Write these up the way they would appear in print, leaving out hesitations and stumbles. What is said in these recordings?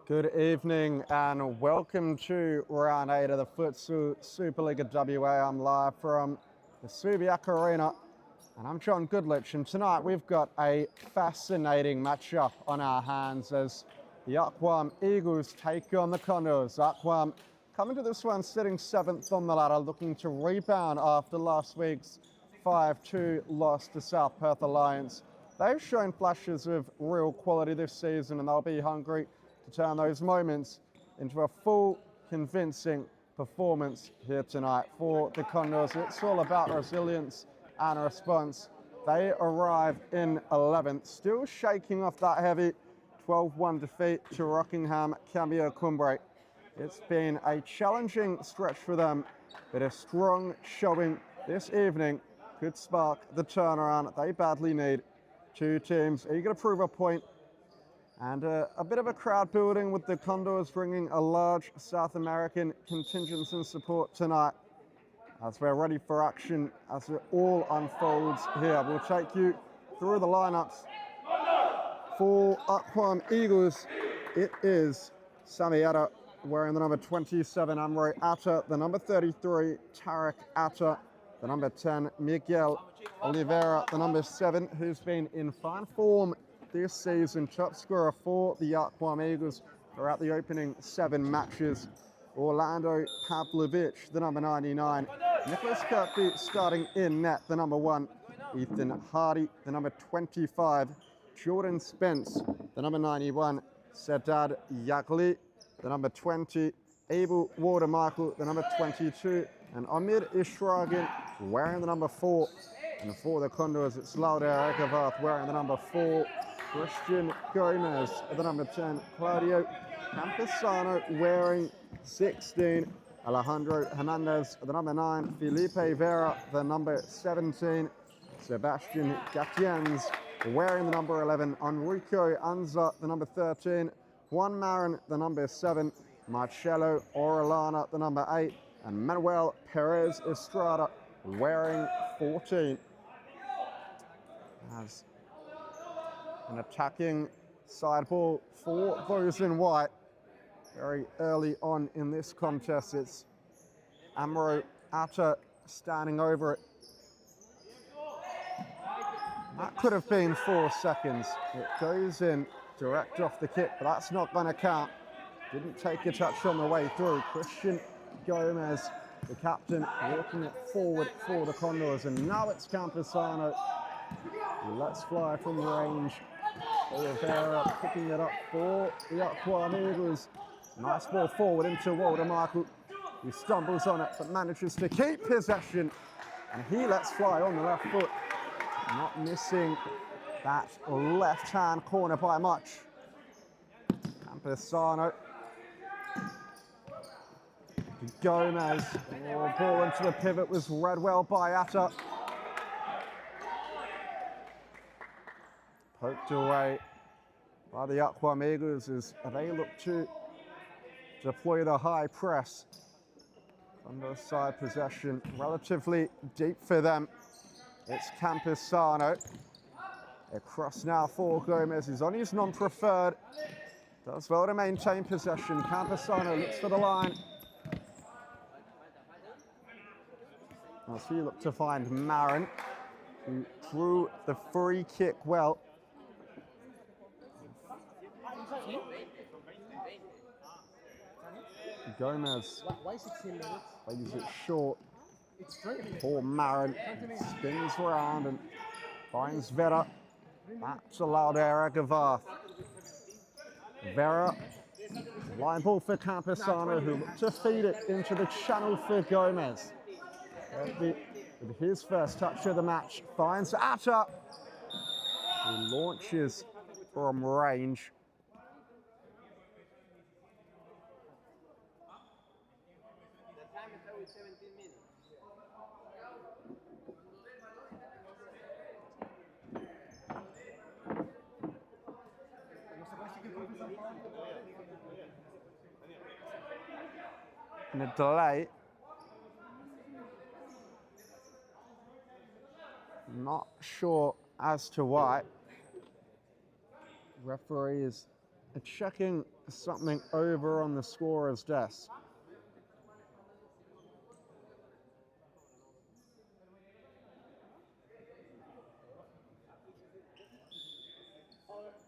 Good evening and welcome to round 8 of the Futsal Supa-Liga WA. I'm live from the Subiac Arena and I'm John Goodlich, and tonight we've got a fascinating matchup on our hands as the Arqam Eagles take on the Condors. Arqam coming to this one sitting 7th on the ladder, looking to rebound after last week's 5-2 loss to South Perth Alliance. They've shown flashes of real quality this season and they'll be hungry to turn those moments into a full, convincing performance here tonight for the Condors. It's all about resilience and response. They arrive in 11th, still shaking off that heavy 12-1 defeat to Rockingham Cambio Cumbre. It's been a challenging stretch for them, but a strong showing this evening could spark the turnaround they badly need. Two teams eager to prove a point, and a bit of a crowd building with the Condors bringing a large South American contingent in support tonight as we're ready for action as it all unfolds here. We'll take you through the lineups for Arqam Eagles. It is Sami Atta wearing the number 27, Amre Atta, the number 33, Tarek Atta, the number 10, Miguel Oliveira, the number 7, who's been in fine form this season, top scorer for the Arqam Eagles throughout the opening 7 matches. Orlando Pavlovic, the number 99. Nicholas Kirkby starting in net, the number 1. Ethan Hardy, the number 25. Jordan Spence, the number 91. Sedad Yagli, the number 20. Abel Water-Michael, the number 22. And Amir Ishragin wearing the number 4. And for the Condors, it's Lauder Ekavath wearing the number 4. Christian Gomez, the number 10. Claudio Campesano wearing 16. Alejandro Hernandez, the number 9. Felipe Vera, the number 17. Sebastian Gatienz wearing the number 11. Enrico Anza, the number 13. Juan Marin, the number 7. Marcelo Orellana, the number 8. And Manuel Perez Estrada wearing 14. As an attacking side ball for those in white. Very early on in this contest, it's Amro Atta standing over it. That could have been 4 seconds. It goes in direct off the kick, but that's not going to count. Didn't take a touch on the way through. Christian Gomez, the captain, walking it forward for the Condors, and now it's Campesano. Let's fly from range. Oliveira picking it up for the Arqam Eagles. Nice ball forward into Water-Michael. He stumbles on it but manages to keep possession, and he lets fly on the left foot. Not missing that left-hand corner by much. Campesano. Gomez. Ball into the pivot was read well by Atta. Poked away by the Arqam Eagles as they look to deploy the high press. Under side possession, relatively deep for them. It's Campesano. Across now for Gomez, who's on his non-preferred. Does well to maintain possession. Campesano looks for the line. As he looked to find Marin, who drew the free kick well. Gomez plays it short. Poor Marin spins around and finds Vera. Back to Lauder Ekavath. Vera, line ball for Campesano, who looked to feed it into the channel for Gomez. With his first touch of the match, finds Atta, who launches from range. And a delay. Not sure as to why. Referee is checking something over on the scorer's desk.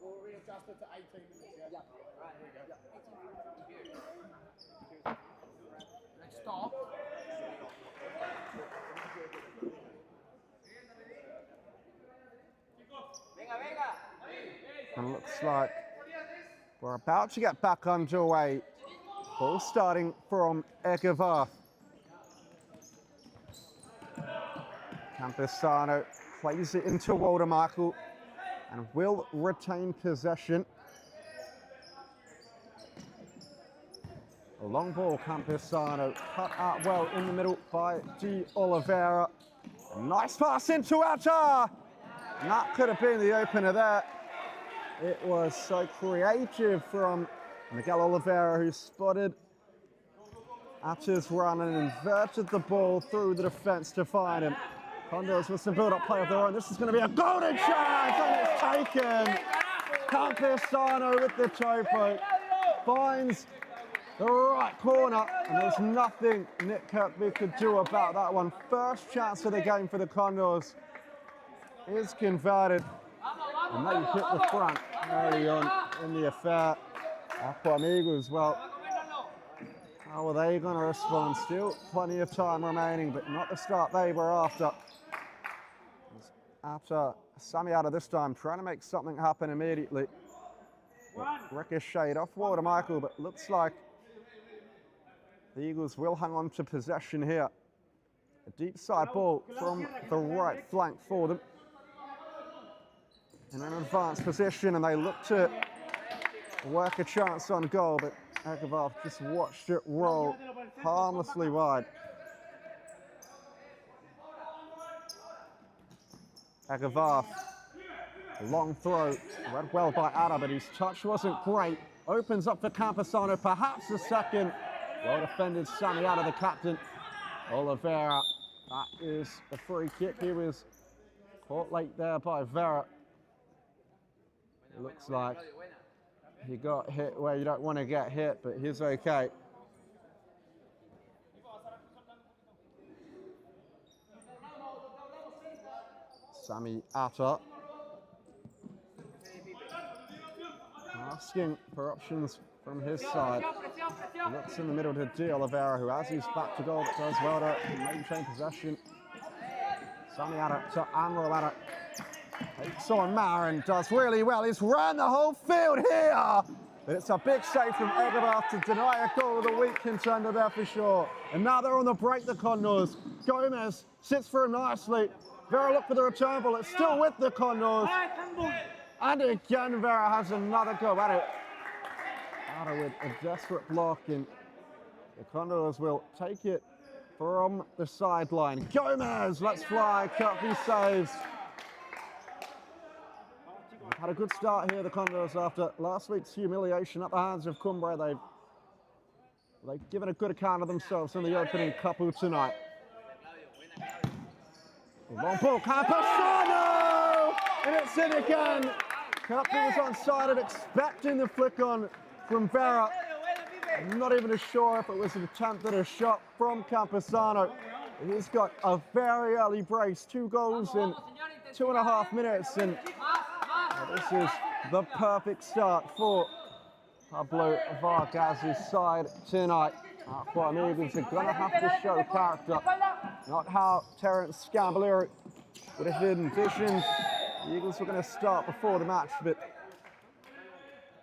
We'll readjust it to 18 minutes, yeah? Right, here we go. Let's stop. And it looks like we're about to get back underway. Ball starting from Egevar. Campesano plays it into Waldemichael and will retain possession. A long ball, Campesano cut out well in the middle by De Oliveira. A nice pass into Atta. And that could have been the opener there. It was so creative from Miguel Oliveira, who spotted Atta's run and inverted the ball through the defence to find him. Condors with some build-up play of their own. This is going to be a golden chance, and it's taken. Campesano with the toe poke finds the right corner, and there's nothing Nick Kirkby could do about that one. First chance of the game for the Condors is converted, and they hit the front early on in the affair. Arqam as well. How are they going to respond? Still plenty of time remaining, but not the start they were after. After Samiata this time, trying to make something happen immediately. It ricocheted off Waldemichael, but looks like the Eagles will hang on to possession here. A deep side ball from the right flank for them. In an advanced position, and they look to work a chance on goal, but Egevar just watched it roll harmlessly wide. Egevar, a long throw, read well by Ada, but his touch wasn't great. Opens up for Campesano, perhaps a second. Well defended, Samiata, the captain. Oliveira, that is a free kick. He was caught late there by Vera. It looks like he got hit where you don't want to get hit, but he's okay. Samiata asking for options from his side. He looks in the middle to De Oliveira, who has his back to goal, but does well to maintain possession. Samiata to Amralat. Takes on Marin, does really well. He's ran the whole field here. But it's a big save from Egevar to deny a goal of the week contender there for sure. And now they're on the break, the Condors. Gomez sits for him nicely. Vera look for the return ball. It's still with the Condors. And again, Vera has another go at it. Out with a desperate block, and the Condors will take it from the sideline. Gomez, let's fly. Kirkby saves. They've had a good start here, the Condors, after last week's humiliation at the hands of Cumbria. They've given a good account of themselves in the opening couple tonight. Long ball, Campesano! And it's in again. Kirkby was onside, expecting the flick on from Vera. I'm not even sure if it was an attempt at a shot from Campesano. He's got a very early brace, 2 goals in 2.5 minutes, and this is the perfect start for Pablo Vargas' side tonight. Arqam Eagles are going to have to show character, not how Terence Scamballeri would have envisioned. The Eagles were going to start before the match, but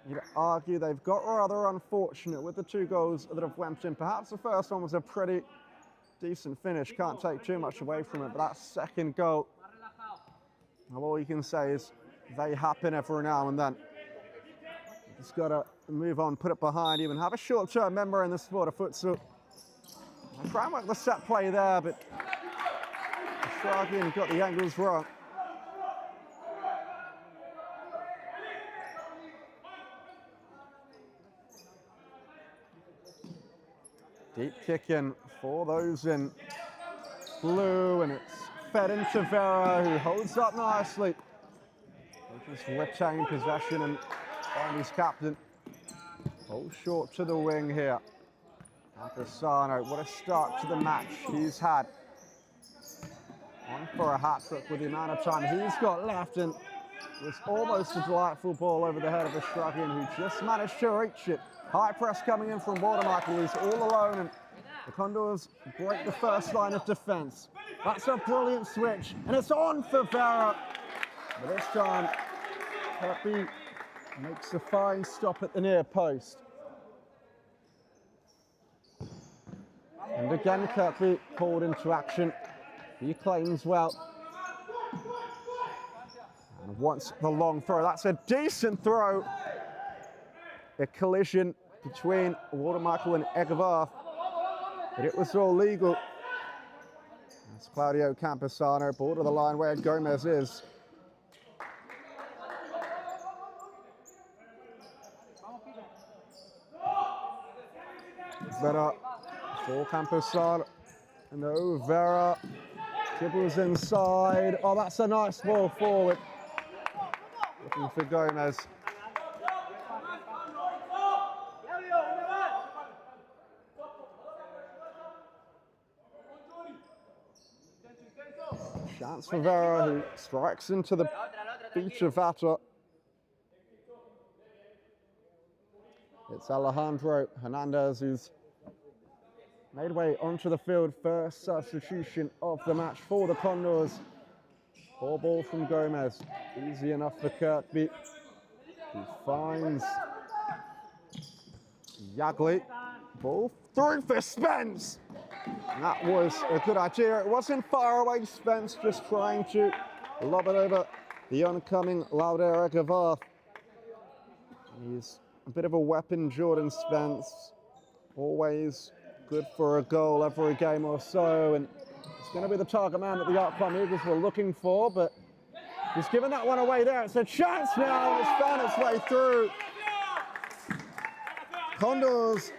you'd argue they've got rather unfortunate with the 2 goals that have went in. Perhaps the first one was a pretty decent finish, can't take too much away from it, but that second goal, well, all you can say is they happen every now and then. You just got to move on, put it behind you, and have a short-term memory in the sport of futsal. I try and work the set play there, but Shargian got the angles wrong. Deep kick in for those in blue, and it's fed into Vera, who holds up nicely. They just retain possession and find his captain. All short to the wing here. Campusano, what a start to the match he's had. On for a hat-trick with the amount of time he's got left, and it was almost a delightful ball over the head of Arqam, who just managed to reach it. High press coming in from Watermichael, he's all alone, and the Condors break the first line of defence. That's a brilliant switch, and it's on for Vera. But this time, Kirkby makes a fine stop at the near post. And again, Kirkby called into action. He claims well. And wants the long throw. That's a decent throw. A collision between Watermichael and Egevarth. But it was all legal. That's Claudio Campusano, ball to the line where Gomez is. Vera for Campusano. No, Vera dribbles inside. Oh, that's a nice ball forward. Looking for Gomez. Chance for Vera, who strikes into the beach of Vata. It's Alejandro Hernandez who's made way onto the field. First substitution of the match for the Condors. Poor ball from Gomez. Easy enough for Kirkby. He finds Yagli. Ball through for Spence. And that was a good idea. It wasn't far away. Spence just trying to lob it over the oncoming Lauder Egevarth. He's a bit of a weapon, Jordan Spence. Always good for a goal every game or so. And it's going to be the target man that the Arqam Eagles were looking for, but he's given that one away there. It's a chance now, and it's found its way through. Condors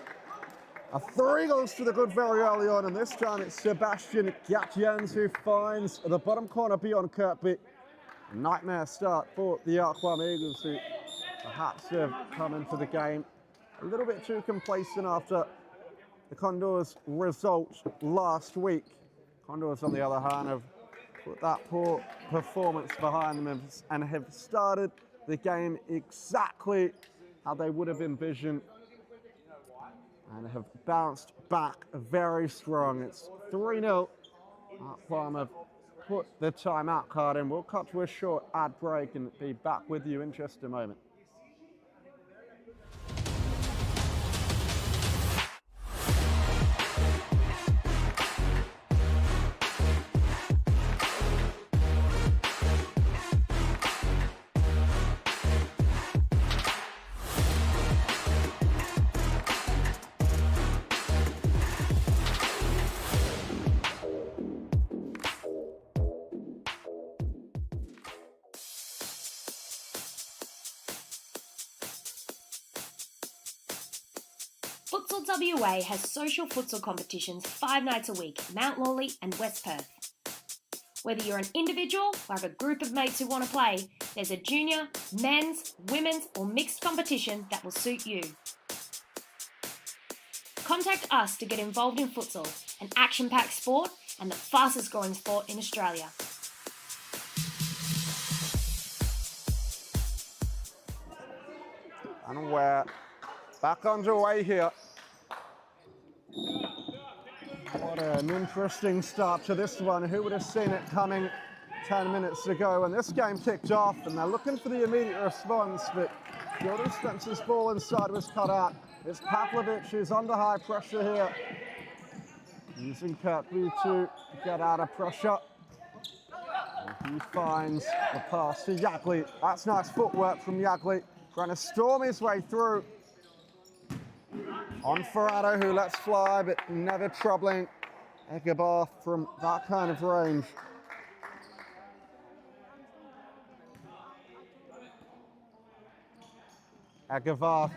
are 3 goals to the good very early on, and this time it's Sebastian Gatjens who finds the bottom corner beyond Kirkby. Nightmare start for the Arqam Eagles, who perhaps have come into the game a little bit too complacent after the Condors' result last week. Condors, on the other hand, have put that poor performance behind them and have started the game exactly how they would have envisioned and have bounced back very strong. It's 3-0. Arqam have put the timeout card in. We'll cut to a short ad break and be back with you in just a moment. Futsal WA has social futsal competitions 5 nights a week, Mount Lawley and West Perth. Whether you're an individual or have a group of mates who want to play, there's a junior, men's, women's or mixed competition that will suit you. Contact us to get involved in futsal, an action-packed sport and the fastest growing sport in Australia. And we're back underway here. What an interesting start to this one. Who would have seen it coming 10 minutes ago when this game kicked off, and they're looking for the immediate response, but Jordan Spencer's ball inside was cut out. It's Pavlovic who's under high pressure here, using Kirkby to get out of pressure. And he finds the pass to Yagli. That's nice footwork from Yagli, trying to storm his way through. On Ferrado, who lets fly, but never troubling Egevarth from that kind of range. Egevarth.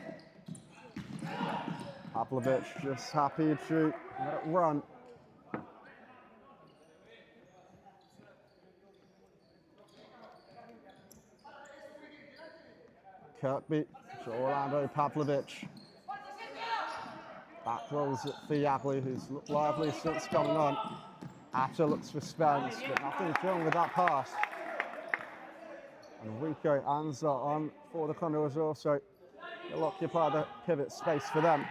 Pavlovic just happy to let it run. Kirkby to Orlando Pavlovic. Back rolls it for Yagli, who's looked lively since coming on. Atta looks for Spence, but nothing wrong with that pass. And Rico Anza on for the Condors also. He'll occupy the pivot space for them.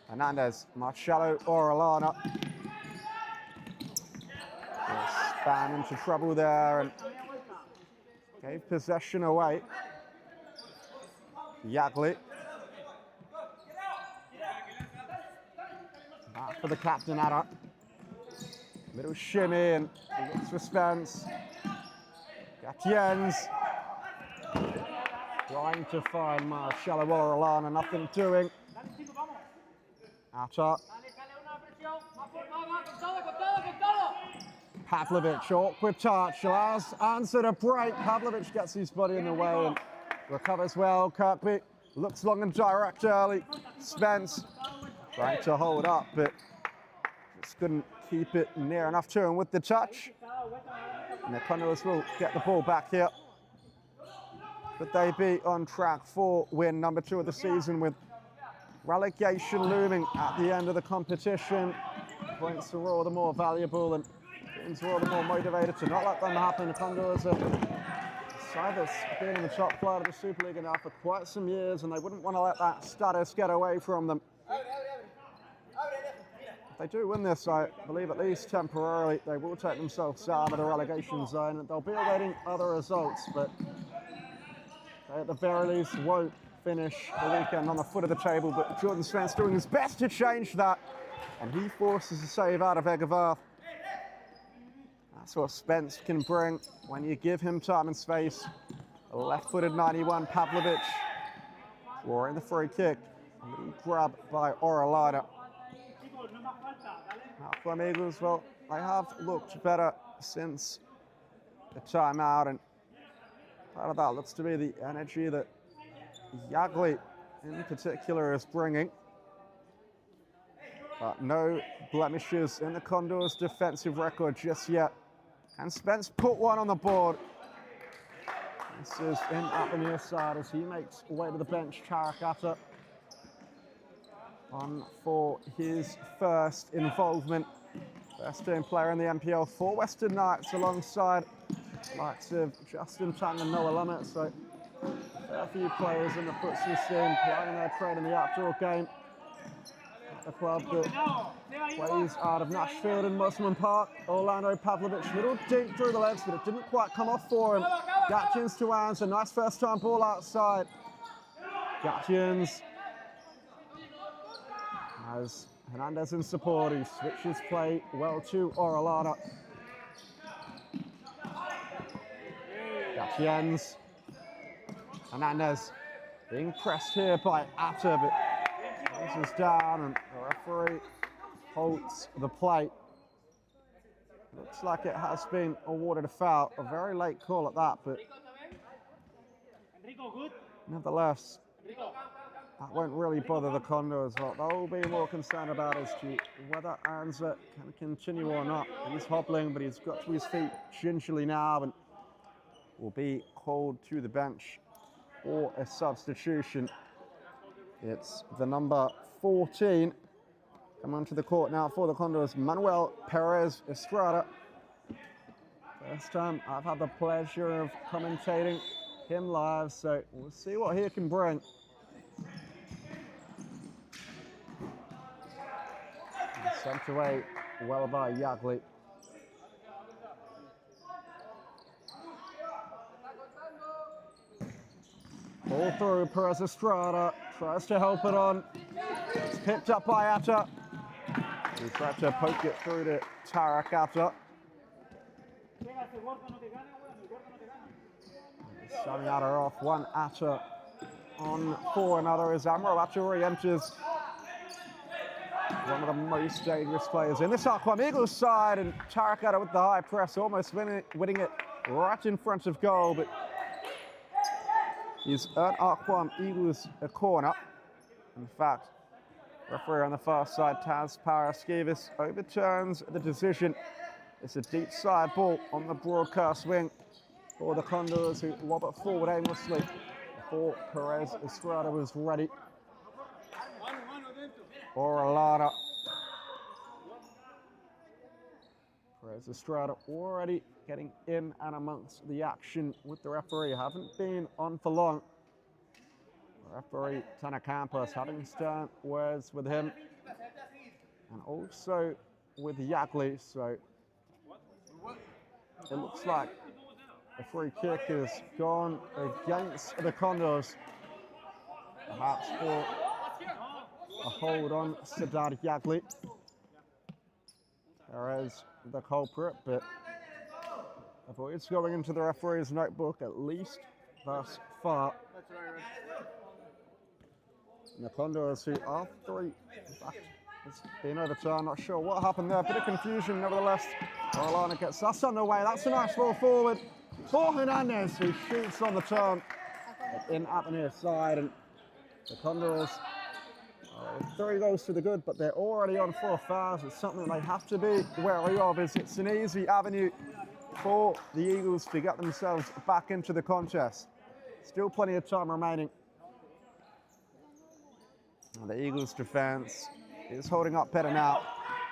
Hernandez, Marcelo Orellana. Span into trouble there and gave possession away. Yagli. Back for the captain, Atta. Little shimmy and looks for Spence. Gatiens. Trying to find Marcelo Orellana, nothing doing. Atta. Pavlovic, awkward touch, allows Anza to break. Pavlovic gets his body in the way and recovers well. Kirkby looks long and direct early. Spence trying to hold up, but just couldn't keep it near enough to him with the touch. And the Condors will get the ball back here. Could they be on track for win number 2 of the season with relegation looming at the end of the competition? Points are all the more valuable and teams are all the more motivated to not let them happen. The Condors are side that's been in the top flight of the Supa-Liga now for quite some years, and they wouldn't want to let that status get away from them. If they do win this, I believe at least temporarily, they will take themselves out of the relegation zone, and they'll be awaiting other results, but they at the very least won't finish the weekend on the foot of the table. But Jordan Spence doing his best to change that, and he forces a save out of Egervarth. That's what Spence can bring when you give him time and space. A left-footed 91 Pavlovic scoring the free kick. A little grab by Orellana. Arqam Eagles, well, they have looked better since the timeout, and part of that looks to be the energy that Yagli in particular is bringing. But no blemishes in the Condors' defensive record just yet. And Spence put one on the board. This is in at the near side as he makes way to the bench. Tarakata on for his first involvement. First team player in the MPL for Western Knights alongside likes of Justin Tang and Noah Lummett. So a few players in the futsal scene playing their trade in the outdoor game. A club that plays out of Nashfield and Musselman Park. Orlando Pavlovic, little deep through the legs, but it didn't quite come off for him. Gatiens to Anza, nice first time ball outside. Gatiens has Hernandez in support, who switches play well to Orellana. Gatiens. Hernandez being pressed here by Atta, but this is down and the referee holds the play. Looks like it has been awarded a foul, a very late call at that, but nevertheless, that won't really bother the Condors. What they'll be more concerned about is to whether Anza can continue or not. He's hobbling, but he's got to his feet gingerly now and will be called to the bench or a substitution. It's the number 14. Come onto the court now for the Condors, Manuel Perez Estrada. First time I've had the pleasure of commentating him live, so we'll see what he can bring. And sent away well by Yagli. Ball through, Perez Estrada tries to help it on. It's picked up by Atta. He tried to poke it through to Tarek Atta. Subbing Atta off, one Atta on for another as Amro Atta re-enters. One of the most dangerous players in this Arqam Eagles side, and Tarek Atta with the high press, almost winning it right in front of goal, but he's earned Arqam Eagles a corner. In fact, referee on the far side, Taz Paraskevas, overturns the decision. It's a deep side ball on the broadcast wing for the Condors, who lob it forward aimlessly for Perez. Estrada was ready. Orellana. Perez Estrada already getting in and amongst the action with the referee. Haven't been on for long. Referee Tanner Campos having stern words with him and also with Yagli. So it looks like the free kick is gone against the Condors. Perhaps for a hold on Sadar Yagli. Perez the culprit, but avoids going into the referee's notebook, at least thus far. And the Condors, who are 3, in fact, it's been overturned. Not sure what happened there. Bit of confusion, nevertheless. Orellana gets us underway. That's a nice ball forward for Hernandez, who shoots on the turn in at the near side. And the Condors, 3 goals to the good, but they're already on 4 fouls. It's something they have to be wary of. It's an easy avenue for the Eagles to get themselves back into the contest. Still plenty of time remaining. And the Eagles' defense is holding up better now.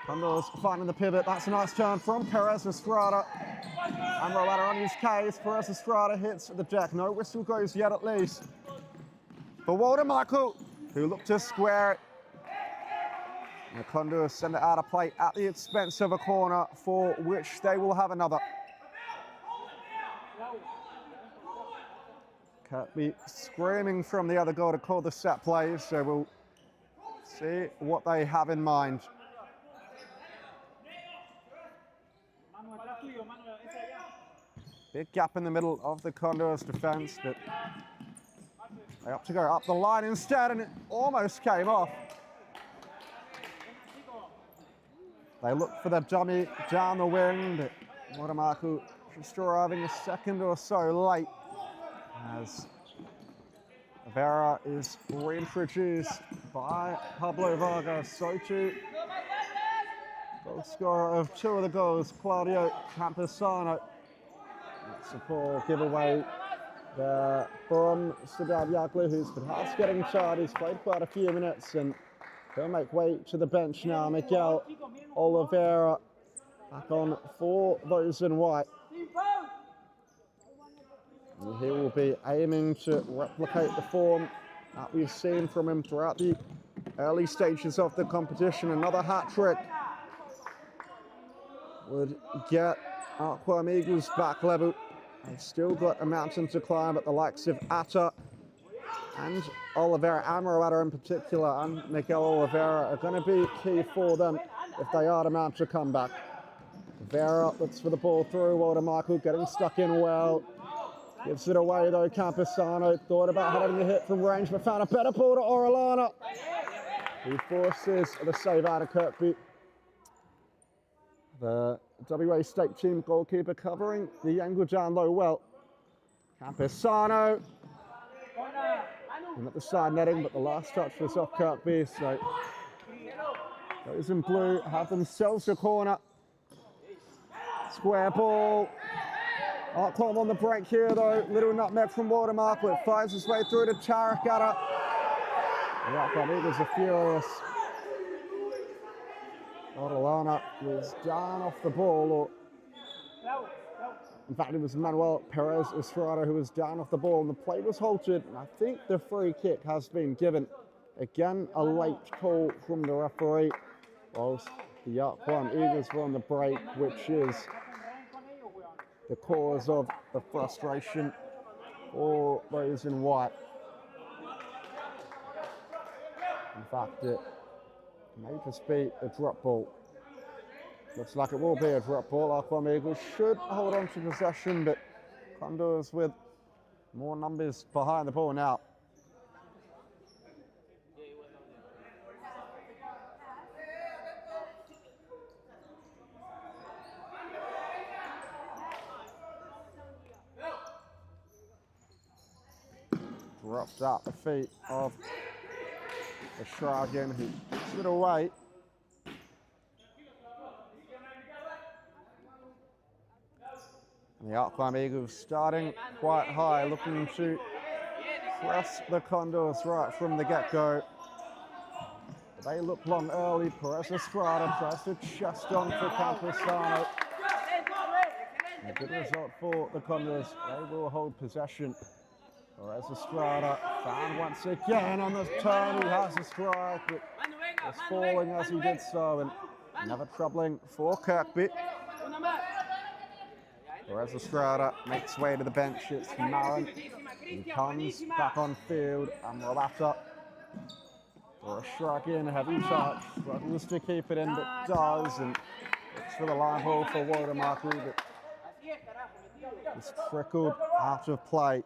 Condors finding the pivot. That's a nice turn from Perez Estrada. Amrolada on his case. Perez Estrada hits the deck. No whistle goes yet, at least. For Walter Michael, who looked to square it. And the Condors send it out of play at the expense of a corner, for which they will have another. Kirkby screaming from the other goal to call the set play, so we'll see what they have in mind. Big gap in the middle of the Condors defense, but they have to go up the line instead, and it almost came off. They look for the dummy down the wing, but Watermarku just arriving a second or so late as Vera is reintroduced by Pablo Vargas. So too, goal scorer of 2 of the goals, Claudio Campesano. That's a poor giveaway there from Sadar Yagli, who's perhaps getting tired. He's played quite a few minutes and he'll make way to the bench now. Miguel Oliveira back on for those in white. And he will be aiming to replicate the form that we've seen from him throughout the early stages of the competition. Another hat-trick would get Arqam Eagles back level. They've still got a mountain to climb, but the likes of Atta and Oliveira, Amorata in particular, and Miguel Oliveira are going to be key for them if they are to mount a comeback. Vera looks for the ball through. Walter Michael getting stuck in well. Gives it away though. Campesano thought about having a hit from range, but found a better ball to Orellana. He forces the save out of Kirkby. The WA State team goalkeeper covering the angle down low well. Campesano. And at the side netting, but the last touch was off Kirkby, so those in blue have themselves a corner. Square ball. Arqam on the break here though. Little nutmeg from Walter Michael. It finds its way through to Tarek Atta. The Arqam Eagles are furious. Orellana was down off the ball, or in fact it was Manuel Perez Estrada who was down off the ball, and the play was halted, and I think the free kick has been given. Again, a late call from the referee, whilst the Arqam Eagles were on the break, which is the cause of the frustration for those in white. In fact, it may just be a drop ball. Looks like it will be a drop ball. Arqam Eagles should hold on to possession, but Condors with more numbers behind the ball now. Drops out the feet of the Shragan, who puts it away. And the Arqam Eagles starting quite high, looking to press the Condors right from the get-go. They look long early. Perez Estrada tries to chest on for Campesano. A good result for the Condors. They will hold possession. Perez Estrada found once again on the turn. He has a strike, but was falling as he did so, and never troubling for Kirkby. Perez Estrada makes way to the bench. It's Marin. He comes back on field. And Robata for a shrug in, heavy touch. Struggles to keep it in, but does. And it's for the line ball for Watermark, but it's trickled out of play.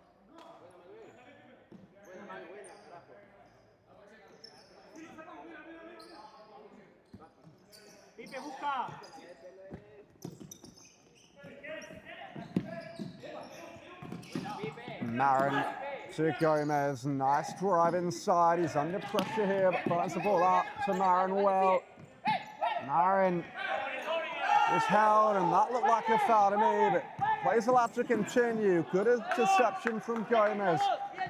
Marin to Gomez, nice drive inside, he's under pressure here, but finds the ball out to Marin well. Marin is held, and that looked like a foul to me, but plays allowed to continue. Good interception from Gomez.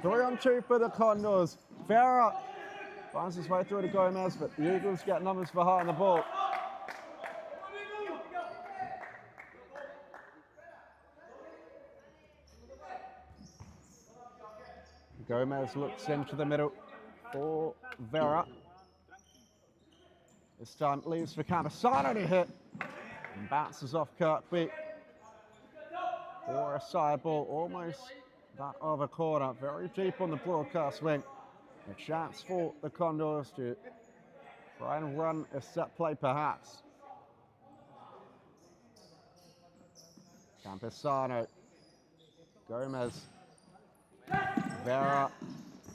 3-on-2 for the Condors. Vera finds his way through to Gomez, but the Eagles get numbers behind the ball. Gomez looks into the middle for Vera. This time leaves for Campesano to hit and bounces off Kirkby for a side ball, almost that of a corner, very deep on the broadcast wing. A chance for the Condors to try and run a set play perhaps. Campesano, Gomez, Vera,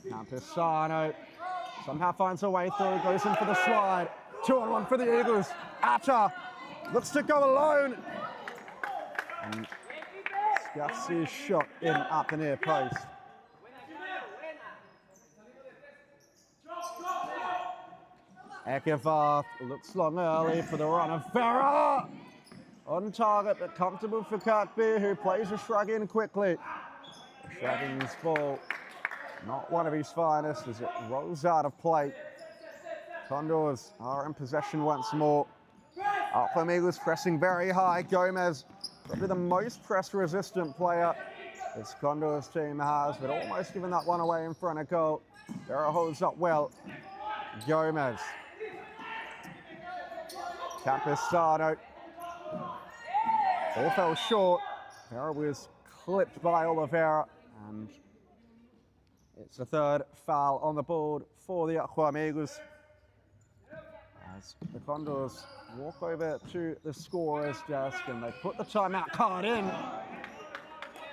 Campesano somehow finds a way through, goes in for the slide. 2-on-1 for the Eagles. Atta looks to go alone. And scuffs his shot in at the near post. Ekevarth looks long early for the run of Vera. On target, but comfortable for Kirkby, who plays a shrug in quickly. Shrugging his ball, not one of his finest as it rolls out of play. Condors are in possession once more. Arqam Eagles pressing very high. Gomez, probably the most press-resistant player this Condors team has, but almost giving that one away in front of goal. Vera holds up well. Gomez. Campesano. All fell short. Vera was clipped by Oliveira, and it's the third foul on the board for the Arqam Eagles. As the Condors walk over to the scorer's desk and they put the timeout card in.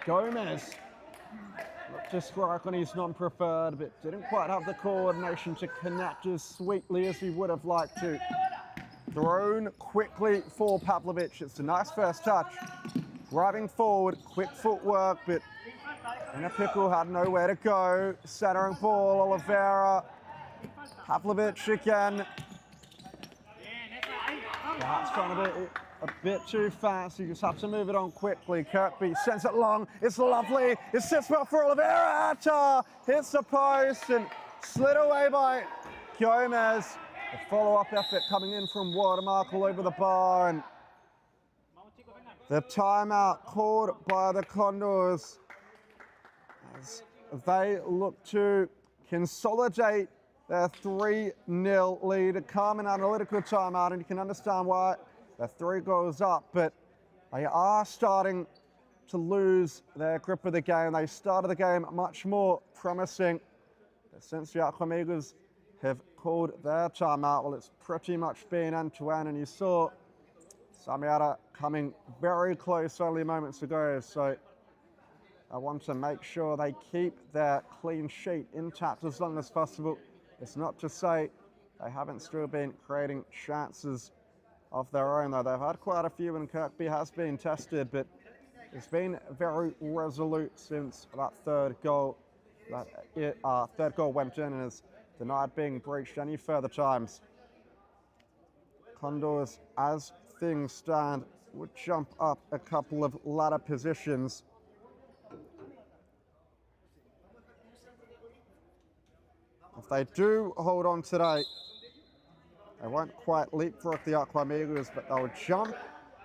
Gomez looked to strike on his non-preferred, but didn't quite have the coordination to connect as sweetly as he would have liked to. Thrown quickly for Pavlovic. It's a nice first touch. Driving forward, quick footwork, but in a pickle, had nowhere to go. Centering ball, Oliveira. Pavlovic again. That's trying to be a bit too fast. You just have to move it on quickly. Kirkby sends it long. It's lovely. It sits well for Oliveira. Atta hits the post and slid away by Gomez. The follow-up effort coming in from Watermark all over the bar, and the timeout called by the Condors as they look to consolidate their 3-0 lead. A calm and analytical timeout, and you can understand why they're 3 goals up, but they are starting to lose their grip of the game. They started the game much more promising, but since the Arqam Eagles have called their timeout, well, it's pretty much been end-to-end, and you saw Samiata coming very close only moments ago, so I want to make sure they keep their clean sheet intact as long as possible. It's not to say they haven't still been creating chances of their own, though. They've had quite a few, and Kirkby has been tested, but it's been very resolute since that third goal went in and has denied being breached any further times. Condors, as things stand, would jump up a couple of ladder positions. If they do hold on today, they won't quite leapfrog the Arqam Eagles, but they'll jump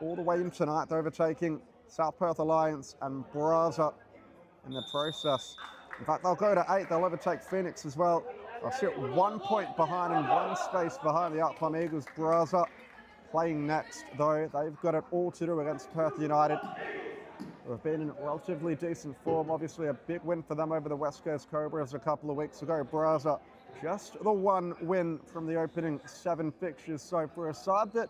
all the way in tonight, overtaking South Perth Alliance and Brazza in the process. In fact, they'll go to 8, they'll overtake Phoenix as well. They'll sit 1 point behind and 1 space behind the Arqam Eagles. Brazza playing next, though. They've got it all to do against Perth United, who have been in relatively decent form. Obviously a big win for them over the West Coast Cobras a couple of weeks ago. Brazza, just the 1 win from the opening 7 fixtures. So for a side that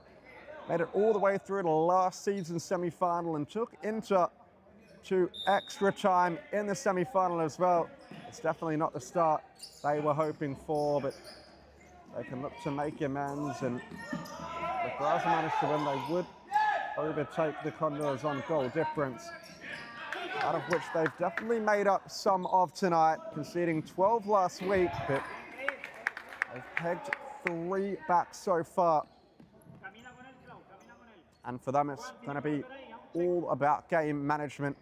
made it all the way through to last season semi-final and took into extra time in the semi-final as well, it's definitely not the start they were hoping for, but they can look to make amends, and if Brazza managed to win, they would overtake the Condors on goal difference, out of which they've definitely made up some of tonight, conceding 12 last week, but they've pegged 3 back so far. And for them, it's going to be all about game management.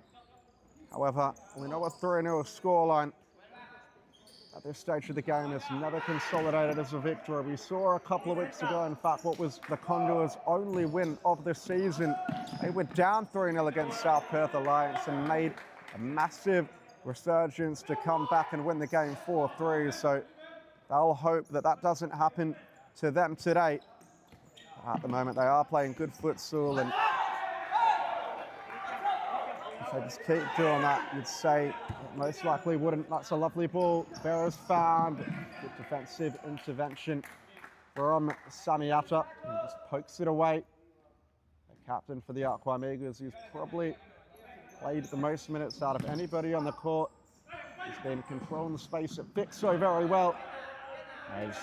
However, we know a 3-0 scoreline at this stage of the game is never consolidated as a victory. We saw a couple of weeks ago, in fact, what was the Condors' only win of the season. They were down 3-0 against South Perth Alliance and made a massive resurgence to come back and win the game 4-3. So they'll hope that that doesn't happen to them today. At the moment, they are playing good futsal, and if they just keep doing that, you'd say it most likely wouldn't. That's a lovely ball. Vera's found. Good defensive intervention from Samiata, who just pokes it away. The captain for the Arqam Eagles, who's probably played the most minutes out of anybody on the court. He's been controlling the space at Fixo very well. As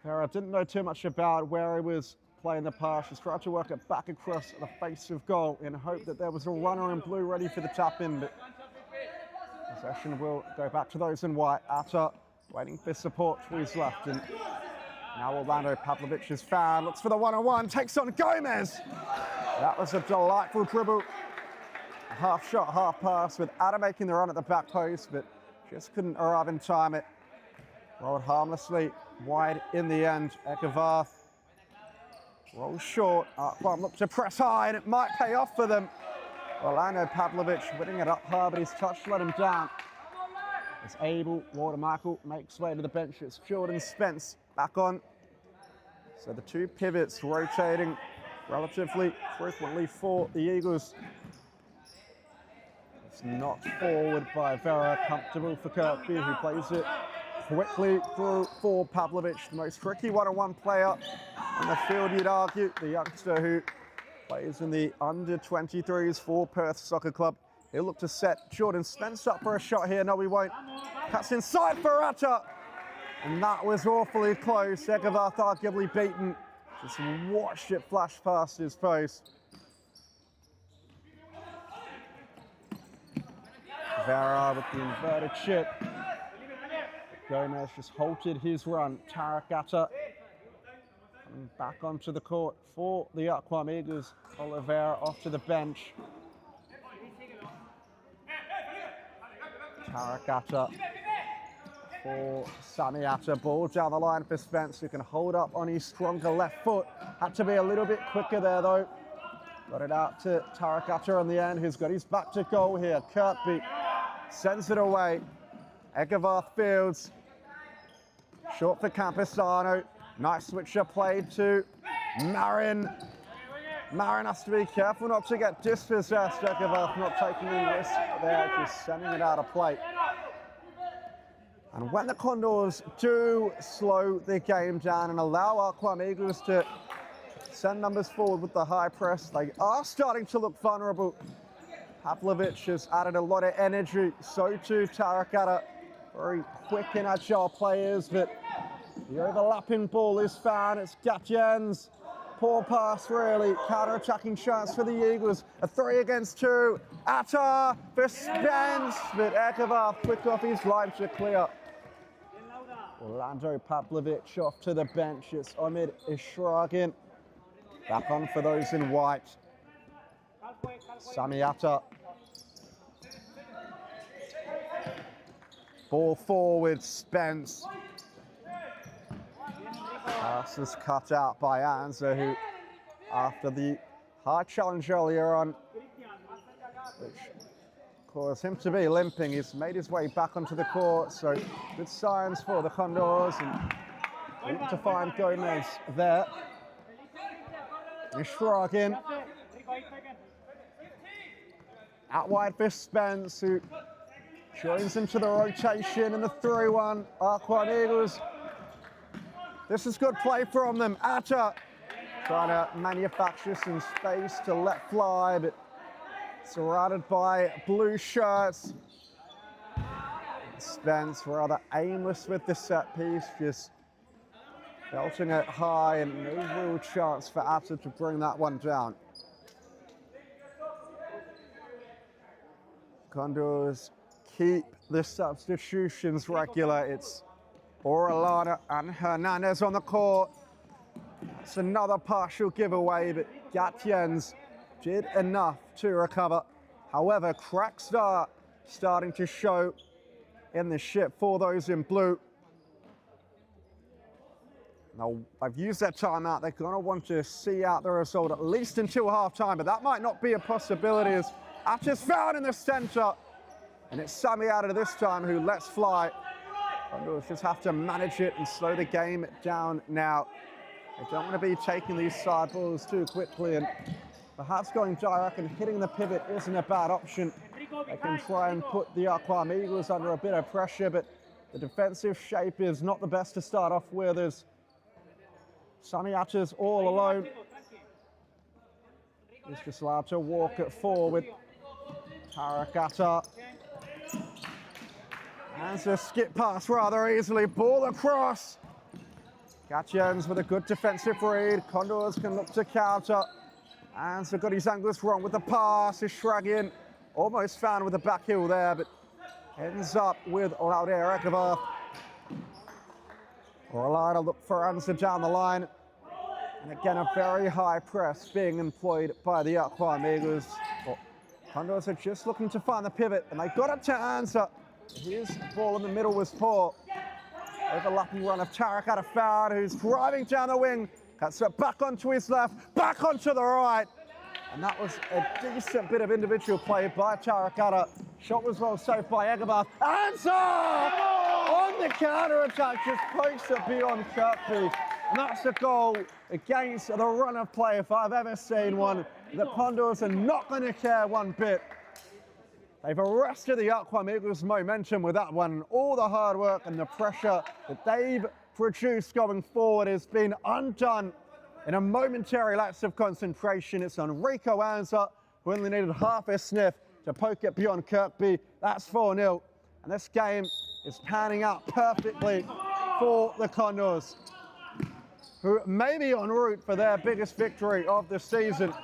Vera didn't know too much about where he was playing the pass. He's tried to work it back across the face of goal in hope that there was a runner in blue ready for the tap-in, but possession will go back to those in white. Atta waiting for support to his left, and now Orlando Pavlovic is found, looks for the one-on-one, takes on Gomez. That was a delightful dribble. A half shot, half pass, with Atta making the run at the back post, but just couldn't arrive in time. It rolled harmlessly wide in the end. Ekavarth rolls short. Arqam look to press high, and it might pay off for them. Orlando Pavlovic winning it up high, but his touch let him down. As Abel Watermichael makes way to the bench, it's Jordan Spence back on. So the 2 pivots rotating relatively frequently for the Eagles. It's knocked forward by Vera, comfortable for Kirkby, who plays it quickly through for Pavlovic, the most tricky one-on-one player on the field, you'd argue. The youngster who plays in the under-23s for Perth Soccer Club. He'll look to set Jordan Spence up for a shot here. No, he won't. Cuts inside for Atta. And that was awfully close. Ekavarth arguably beaten. Just watched it flash past his post. Vera with the inverted chip. Gomez just halted his run. Tarek Atta coming back onto the court for the Arqam Eagles. Oliveira off to the bench. Tarek Atta for Sami Atta. Ball down the line for Spence, who can hold up on his stronger left foot. Had to be a little bit quicker there, though. Got it out to Tarek Atta in the end, who's got his back to goal here. Kirkby sends it away. Ekavarth fields. Short for Camposano. Nice switcher played to Marin. Marin has to be careful not to get dispossessed. Ekavarth not taking any risk there, just sending it out of play. And when the Condors do slow the game down and allow Arqam Eagles to send numbers forward with the high press, they are starting to look vulnerable. Pavlovic has added a lot of energy, so too Tarek Atta. Very quick and agile players, but the overlapping ball is found. It's Gatjens. Poor pass, really. Counter-attacking chance for the Eagles. A 3 against 2. Atta for Spence, but Ekavarth quick off his line to clear. Orlando Pavlovic off to the bench. It's Omid Ishragin. Back on for those in white. Sami Atta. Ball forward, Spence. Pass is cut out by Anza, who, after the hard challenge earlier on, which caused him to be limping, he's made his way back onto the court. So good signs for the Condors, and need to find Gomez there. Shrugin. Out wide for Spence, who joins into the rotation in the 3-1. Arqam Eagles. This is good play from them. Atta trying to manufacture some space to let fly, but surrounded by blue shirts. Spence rather aimless with the set piece, just belting it high, and no real chance for Atta to bring that one down. Condors keep the substitutions regular. It's Orellana and Hernandez on the court. That's another partial giveaway, but Gatiens did enough to recover. However, cracks are starting to show in the ship for those in blue. Now, they've used their timeout. They're going to want to see out the result at least until half-time, but that might not be a possibility, as Atta's found in the center. And it's Sami Atta this time who lets fly. Condors just have to manage it and slow the game down now. They don't want to be taking these side balls too quickly, and perhaps going direct and hitting the pivot isn't a bad option. They can try and put the Arqam Eagles under a bit of pressure, but the defensive shape is not the best to start off with, as Sami Atta's all alone. He's just allowed to walk it forward. Tarek Atta. Hands a skip pass rather easily. Ball across. Gatiens with a good defensive read. Condors can look to counter. Anza got his angles wrong with the pass. Is Shrugin almost found with the back heel there, but ends up with Lauder Ekava. Orellana look for Anza down the line. And again, a very high press being employed by the Arqam Eagles. Well, Condors are just looking to find the pivot, and they got it to Anza. His ball in the middle was poor. Overlapping run of Tarek Atta found, who's driving down the wing. Cuts it back onto his left, back onto the right. And that was a decent bit of individual play by Tarek Atta. Shot was well saved by Egabath. Anza! On the counter-attack, just pokes it beyond Kirkby. And that's a goal against the run of play, if I've ever seen one. The Condors are not going to care one bit. They've arrested the Arqam Eagles' momentum with that one. All the hard work and the pressure that they've produced going forward has been undone in a momentary lapse of concentration. It's on Rico Anza, who only needed half a sniff to poke it beyond Kirkby. That's 4-0. And this game is panning out perfectly for the Condors, who may be en route for their biggest victory of the season.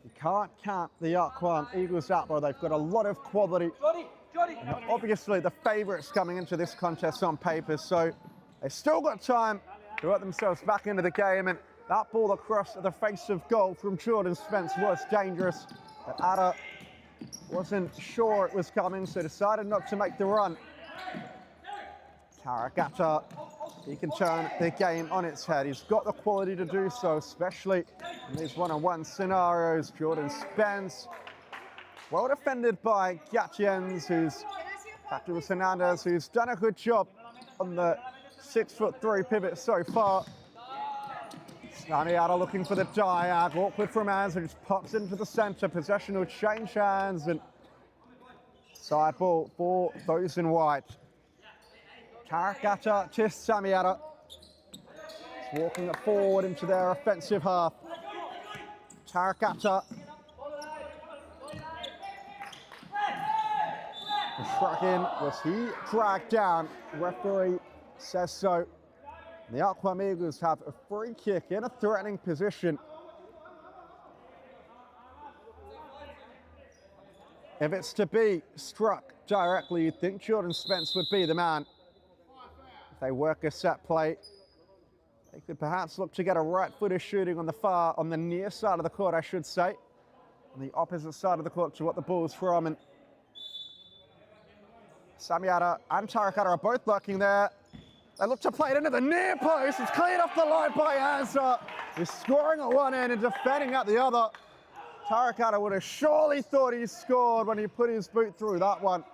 You can't count the Arqam Eagles out, though. They've got a lot of quality. And obviously, the favourites coming into this contest on paper, so they've still got time to work themselves back into the game. And that ball across the face of goal from Jordan Spence was dangerous. But Atta wasn't sure it was coming, so decided not to make the run. Tarek Atta, he can turn the game on its head. He's got the quality to do so, especially in these one-on-one scenarios. Jordan Spence, well defended by Gatiens, who's back to Hernandez, who's done a good job on the 6'3" pivot so far. Sami Atta looking for the diag, awkward from Anza, just pops into the center. Possession will change hands, and side ball for those in white. Tarek Atta to Sami Atta. He's walking it forward into their offensive half. Tarek Atta. Shrugin, was he dragged down? Referee says so. The Arqam Eagles have a free kick in a threatening position. If it's to be struck directly, you'd think Jordan Spence would be the man. If they work a set play, they could perhaps look to get a right-footer shooting on the near side of the court, I should say. On the opposite side of the court to what the ball's from. And Samiata and Tarakata are both lurking there. They look to play it into the near post. It's cleared off the line by Anza. He's scoring at one end and defending at the other. Tarakata would have surely thought he scored when he put his boot through that one.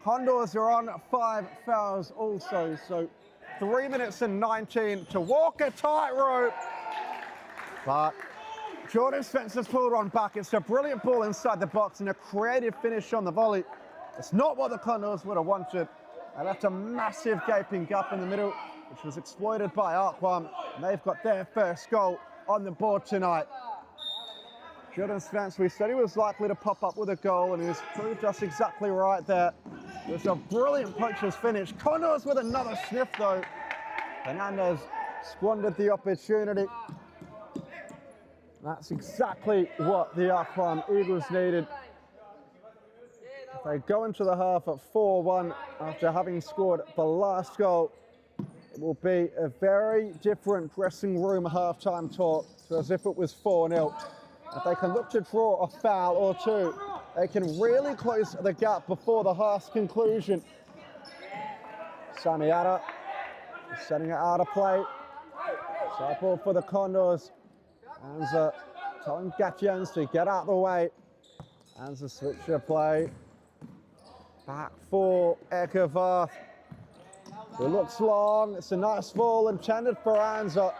Condors are on 5 fouls also, so 3 minutes and 19 to walk a tightrope. But Jordan Spencer's pulled one back. It's a brilliant ball inside the box and a creative finish on the volley. It's not what the Condors would have wanted. They left a massive gaping gap in the middle, which was exploited by Arqam, and they've got their first goal on the board tonight. Jordan Spence, we said he was likely to pop up with a goal, and he's proved us exactly right there. It was a brilliant poacher's finish. Condors with another sniff, though. Fernandez squandered the opportunity. That's exactly what the Arqam Eagles needed. If they go into the half at 4-1 after having scored the last goal, it will be a very different dressing room halftime talk to as if it was 4-0. If they can look to draw a foul or two, they can really close the gap before the half's conclusion. Samiata setting it out of play. Side ball for the Condors. Anza telling Gatjens to get out of the way. Anza switcher play. Back for Ekevarth. It looks long. It's a nice ball intended for Anza.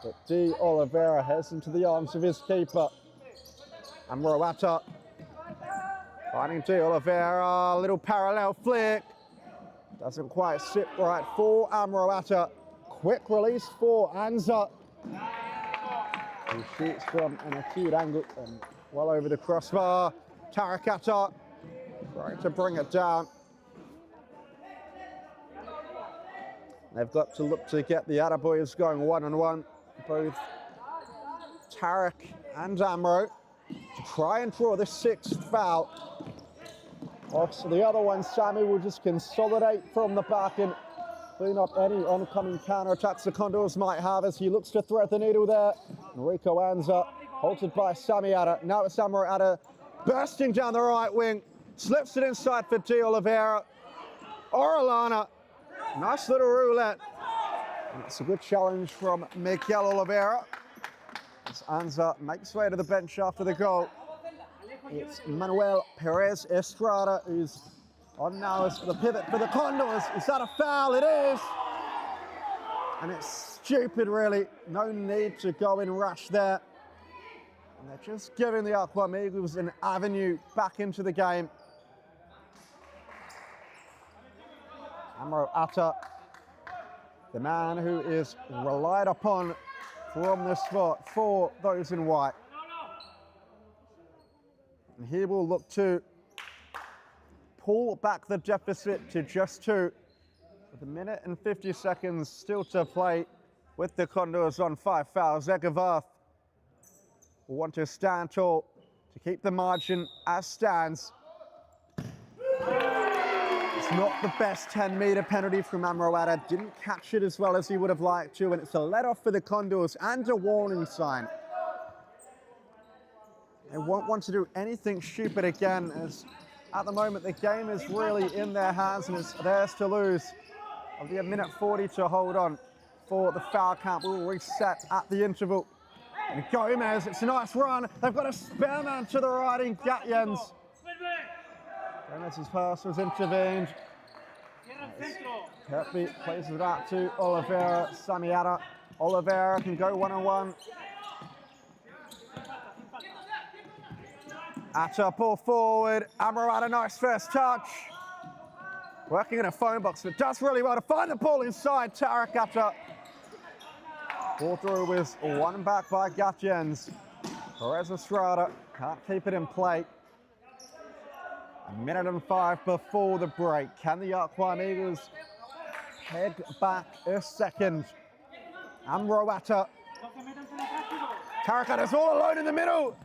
But De Oliveira heads into the arms of his keeper. Amroata finding De Oliveira. A little parallel flick. Doesn't quite sit right for Amroata. Quick release for Anza. He shoots from an acute angle and well over the crossbar. Tarakata trying to bring it down. They've got to look to get the Attaboys going one-on-one. Both Tarak and Amro to try and draw the 6th foul. Also, the other one, Sammy, will just consolidate from the back and clean up any oncoming counter-attacks the Condors might have as he looks to thread the needle there. Enrico Anza, halted by Samiata. Now it's Amroata bursting down the right wing. Slips it inside for De Oliveira. Orellana, nice little roulette. And it's a good challenge from Miguel Oliveira. As Anza makes way to the bench after the goal. It's Manuel Perez Estrada who's on now as the pivot for the Condors. Is that a foul? It is. And it's stupid, really. No need to go in rush there. And they're just giving the Arqam Eagles an avenue back into the game. Amroata, the man who is relied upon from the spot for those in white. And he will look to pull back the deficit to just 2. With 1 minute and 50 seconds still to play with the Condors on 5 fouls. Ekevarth will want to stand tall to keep the margin as stands. It's not the best 10-meter penalty from Amroata. Didn't catch it as well as he would have liked to, and it's a let-off for the Condors and a warning sign. They won't want to do anything stupid again, as at the moment the game is really in their hands and it's theirs to lose. It'll be 1 minute 40 to hold on for the foul count. We'll reset at the interval. And Gomez, it's a nice run. They've got a spare man to the right in Gatjens. Gomez's pass was intervened. Kirby plays it out to Oliveira, Samiata. Oliveira can go one-on-one. Atta ball forward. Amroata, nice first touch. Working in a phone box, but does really well to find the ball inside. Tarakata. Ball through with one back by Gatjens. Perez Estrada can't keep it in play. 1 minute and 5 before the break. Can the Arqam Eagles head back a second? Amroata. Tarakata's all alone in the middle.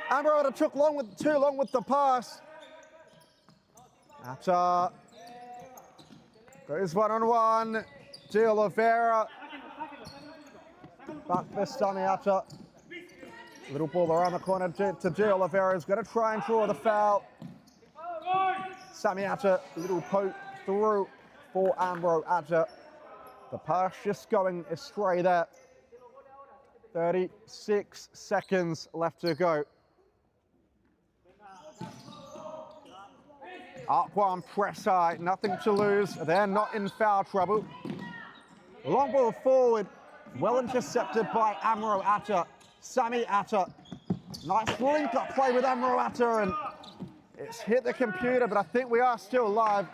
Amroata took too long with the pass. Atta goes one-on-one. De Oliveira. Back for Samiata. Little ball around the corner to De Oliveira. He's going to try and draw the foul. Sammy Atta, little poke through for Amro Atta. The pass just going astray there. 36 seconds left to go. Arqam press high, nothing to lose. They're not in foul trouble. Long ball forward, well intercepted by Amro Atta. Sammy Atta. Nice link-up play with Amro Atta, and it's hit the computer, but I think we are still live.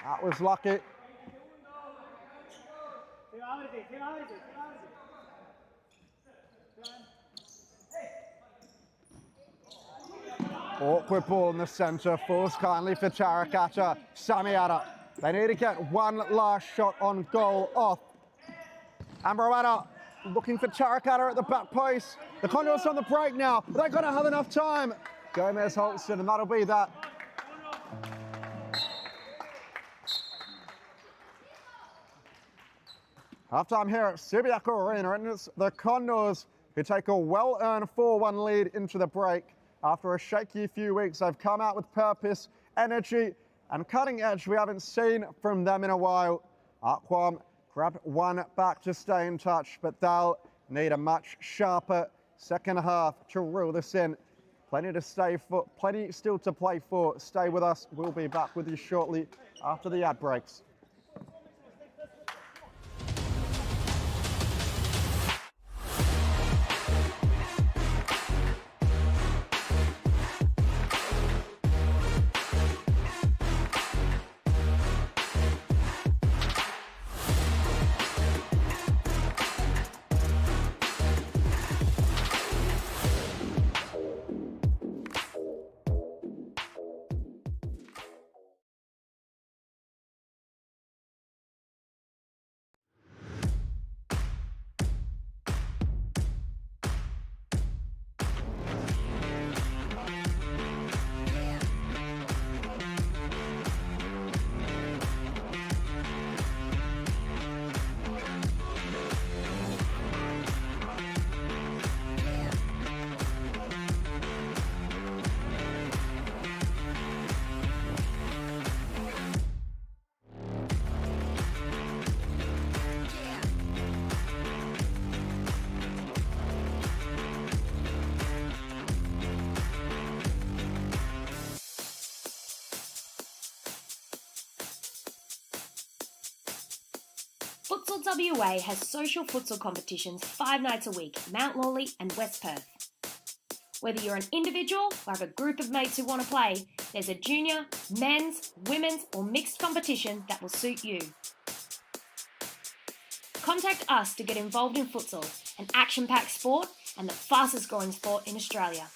That was lucky. Awkward ball in the centre, falls kindly for Tarak Atta. Sammy Atta. They need to get one last shot on goal off. Amro Atta looking for Tarak Atta at the back post. The Condors on the break now. They're going to have enough time. Gomez holds it, and that'll be that. Halftime here at Supa-Liga Arena, and it's the Condors who take a well-earned 4-1 lead into the break. After a shaky few weeks, they've come out with purpose, energy, and cutting edge we haven't seen from them in a while. Arqam grabbed one back to stay in touch, but they'll need a much sharper second half to reel this in. Plenty still to play for. Stay with us. We'll be back with you shortly after the ad breaks. Futsal WA has social futsal competitions 5 nights a week, Mount Lawley and West Perth. Whether you're an individual or have a group of mates who want to play, there's a junior, men's, women's or mixed competition that will suit you. Contact us to get involved in futsal, an action-packed sport and the fastest growing sport in Australia.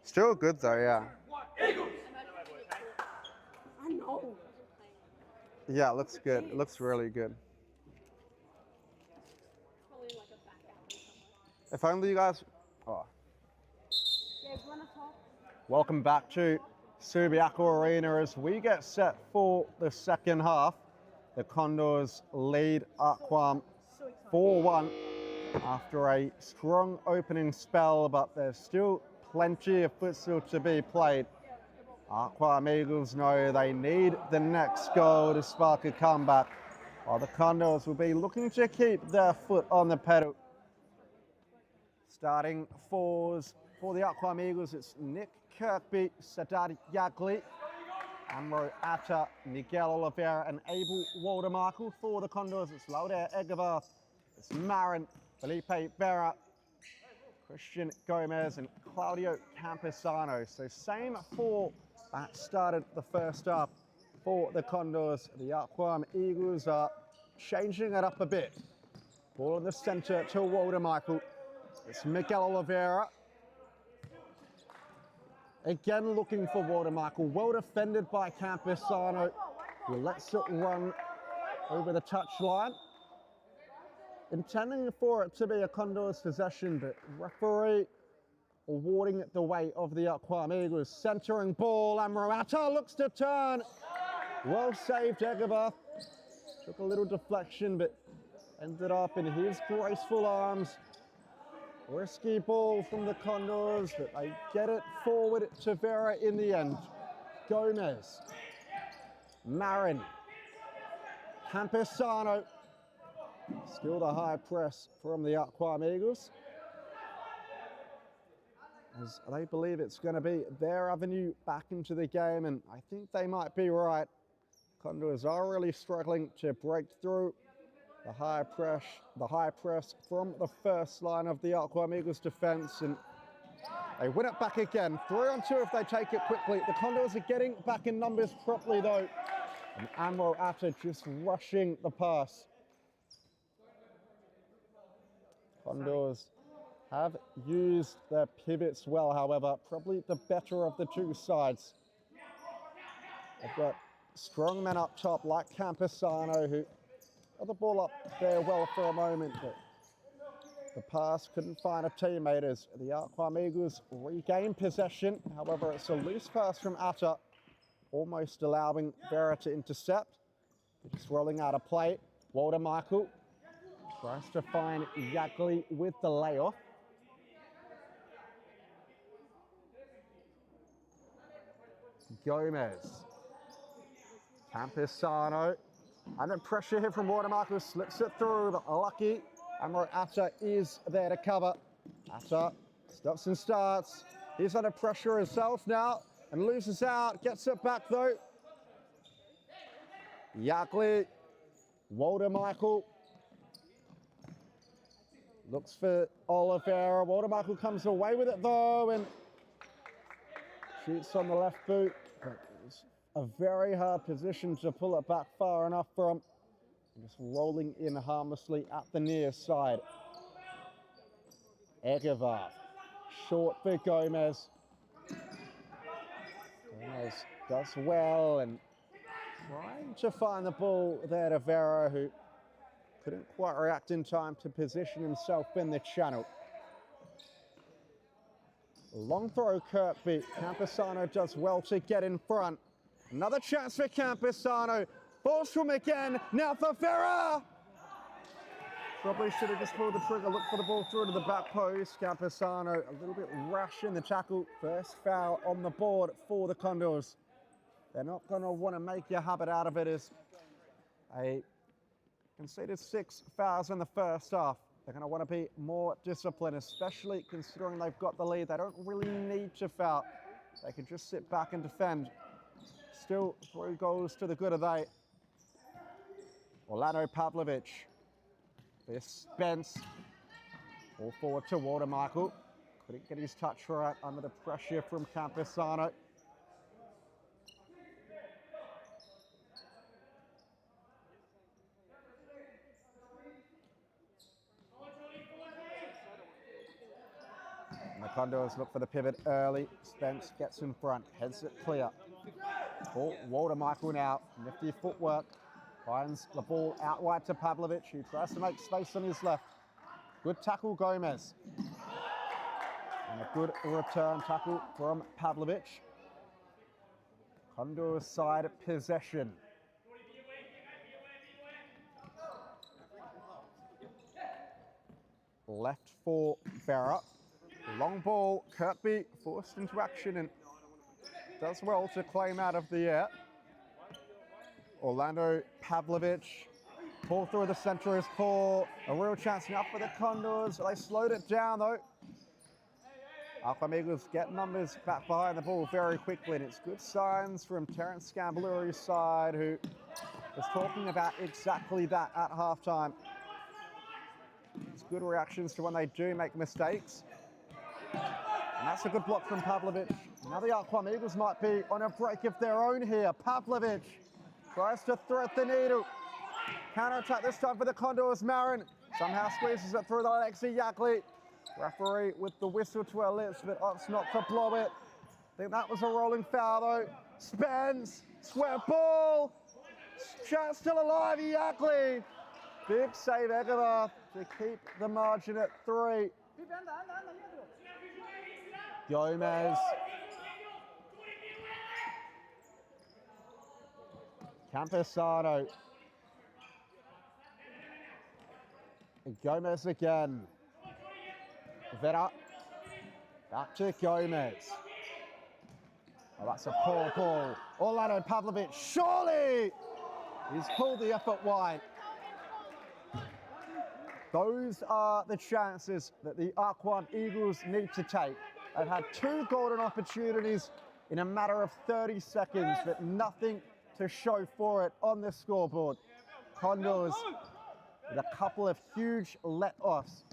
Still good though, yeah. I know. Yeah, it looks good. It looks really good. Probably like a back alley somewhere. If only you guys... Oh. Yeah, Welcome back to Supa-Liga Arena as we get set for the second half. The Condors lead Arqam 4-1 after a strong opening spell, but there's still plenty of futsal to be played. Arqam Eagles know they need the next goal to spark a comeback, while the Condors will be looking to keep their foot on the pedal. Starting fours for the Arqam Eagles, it's Nick Kirkby, Sadad Yagli, Amro Atta, Miguel Oliveira and Abel Waldermichael. For the Condors, it's Lauder Egevarth, it's Marin, Felipe Berra, Christian Gomez and Claudio Campesano. So same four that started the first half for the Condors. The Arqam Eagles are changing it up a bit. Ball in the centre to Waldermichael. It's Miguel Oliveira. Again looking for Waldermichael. Well defended by Campesano, who lets it run over the touchline. Intending for it to be a Condors possession, but referee awarding it the way of the Arqam Eagles. Centering ball, Amroata looks to turn. Well saved, Egevarth. Took a little deflection, but ended up in his graceful arms. Risky ball from the Condors, but they get it forward to Vera in the end. Gomez, Marin, Campesano. Still the high press from the Arqam Eagles, as they believe it's going to be their avenue back into the game, and I think they might be right. Condors are really struggling to break through the high press from the first line of the Arqam Eagles defence, and they win it back again. 3-on-2 if they take it quickly. The Condors are getting back in numbers properly though, and Amro Atta just rushing the pass. Condors have used their pivots well, however, probably the better of the two sides. They've got strong men up top like Campesano, who got the ball up there well for a moment, but the pass couldn't find a teammate as the Arqam Eagles regain possession. However, it's a loose pass from Atta, almost allowing Vera to intercept. Just rolling out a play. Waldermichael tries to find Yagli with the layoff. Gomez. Campesano. Under pressure here from Waldermichael, slips it through, but lucky. Amro Atta is there to cover. Atta stops and starts. He's under pressure himself now and loses out. Gets it back though. Yagli. Waldermichael. Looks for Oliveira. Waldermichael comes away with it though and shoots on the left boot. But it's a very hard position to pull it back far enough from. Just rolling in harmlessly at the near side. Egevarth. Short for Gomez. Gomez does well and trying to find the ball there to Vera, who couldn't quite react in time to position himself in the channel. Long throw, Kirkby. Campesano does well to get in front. Another chance for Campesano. Balls from again. Now for Vera. Probably should have just pulled the trigger. Look for the ball through to the back post. Campesano a little bit rash in the tackle. First foul on the board for the Condors. They're not going to want to make a habit out of it as they conceded 6 fouls in the first half. They're going to want to be more disciplined, especially considering they've got the lead. They don't really need to foul. They can just sit back and defend. Still 3 goals to the good of they. Orlando Pavlovic. This Spence. All forward to Waldermichael. Couldn't get his touch right under the pressure from Campesano. And the Condors look for the pivot early. Spence gets in front, heads it clear. Waldermichael now, nifty footwork. Finds the ball out wide to Pavlovic, who tries to make space on his left. Good tackle, Gomez. And a good return tackle from Pavlovic. Condors side possession. Left for Barra. Long ball, Kirkby forced into action and does well to claim out of the air. Orlando Pavlovic. Ball through the centre is poor. A real chance now for the Condors. They slowed it down though. Arqam Eagles get numbers back behind the ball very quickly, and it's good signs from Terence Scambaluri's side, who was talking about exactly that at halftime. It's good reactions to when they do make mistakes. And that's a good block from Pavlovic. Now the Arqam Eagles might be on a break of their own here. Pavlovic tries to thread the needle. Counter-attack this time for the Condors. Marin somehow squeezes it through the Alexi Yakli. Referee with the whistle to her lips, but opts not to blow it. I think that was a rolling foul though. Spence, square ball. Chance still alive, Yakli. Big save, Egervath, to keep the margin at 3. Gomez. Campesano. And Gomez again. Vera. Back to Gomez. Oh, that's a poor ball. Orlando Pavlovic, surely! He's pulled the effort wide. Those are the chances that the Arqam Eagles need to take. They've had 2 golden opportunities in a matter of 30 seconds, but nothing to show for it on the scoreboard. Condors with a couple of huge let-offs.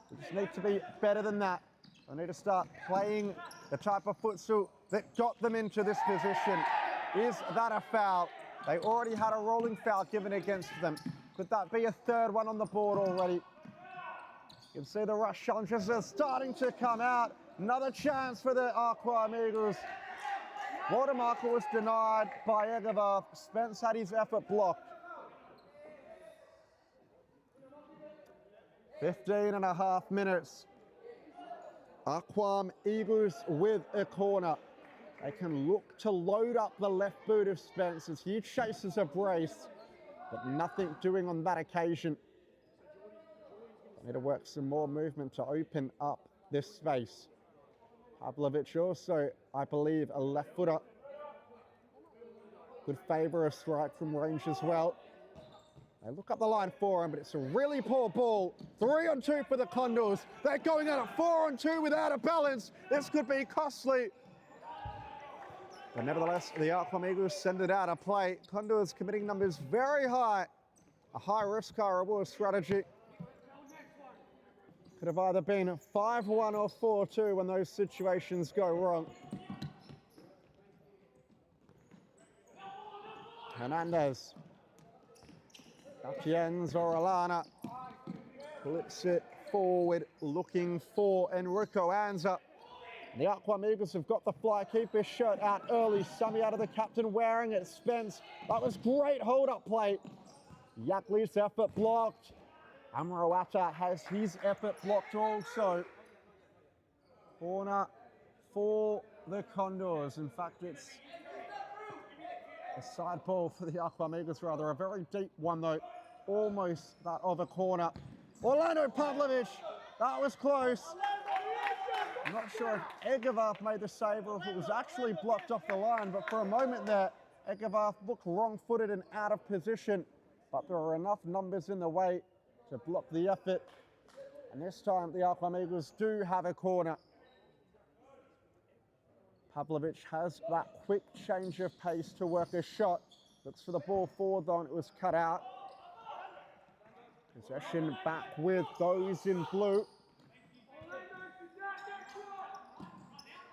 They just need to be better than that. They need to start playing the type of futsal that got them into this position. Is that a foul? They already had a rolling foul given against them. Could that be a 3rd one on the board already? You can see the rush challenges are starting to come out. Another chance for the Arqam Eagles. Watermarker was denied by Egervath. Spence had his effort blocked. 15.5 minutes. Arqam Eagles with a corner. They can look to load up the left boot of Spence as he chases a brace, but nothing doing on that occasion. They need to work some more movement to open up this space. Pavlovic also, I believe, a left footer. Could favour a strike from range as well. They look up the line for him, but it's a really poor ball. 3-on-2 for the Condors. They're going out at 4-on-2 without a balance. This could be costly. But nevertheless, the Arqam Eagles send it out of play. Condors committing numbers very high. A high risk, high reward strategy. Could have either been 5-1 or 4-2 when those situations go wrong. Hernandez. Atienz or Alana. Flips it forward, looking for Enrico Anza. The Arqam Eagles have got the fly-keeper shirt out early. Sammy out of the captain wearing it. Spence, that was great hold-up play. Yakli's effort blocked. Amroata has his effort blocked also. Corner for the Condors. In fact, it's a side ball for the Arqam Eagles, rather. A very deep one, though. Almost that of a corner. Orlando Pavlovic, that was close. I'm not sure if Egervath made the save or if it was actually blocked off the line, but for a moment there, Egervath looked wrong-footed and out of position. But there were enough numbers in the way to block the effort. And this time, the Arqam Eagles do have a corner. Pavlovic has that quick change of pace to work a shot. Looks for the ball forward, though, and it was cut out. Possession back with those in blue.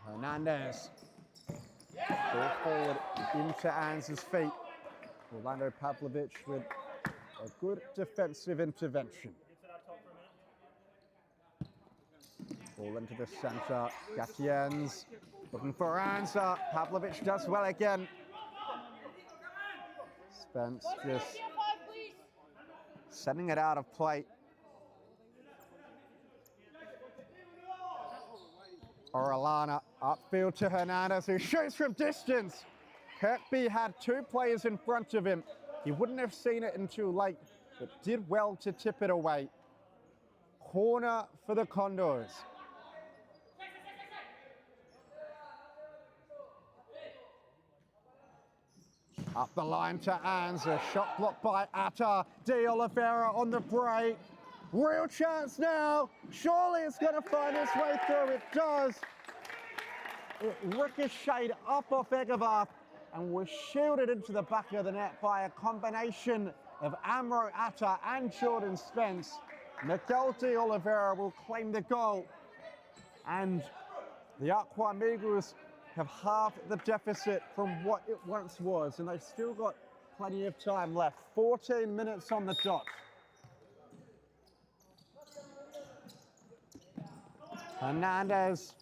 Hernandez. Ball forward into Anza's feet. Orlando Pavlovic with a good defensive intervention. Ball into the centre. Gatienz looking for Anza. Pavlovic does well again. Spence just sending it out of play. Orellana upfield to Hernandez, who shoots from distance. Kirkby had two players in front of him. He wouldn't have seen it until late, but did well to tip it away. Corner for the Condors. Up the line to Anza, shot blocked by Atta. De Oliveira on the break. Real chance now. Surely it's going to find its way through. It does. It ricocheted up off Egervarth and was shielded into the back of the net by a combination of Amro Atta and Jordan Spence. Miguel De Oliveira will claim the goal. And the Arqam Eagles have halved the deficit from what it once was, and they've still got plenty of time left. 14 minutes on the dot. Hernandez.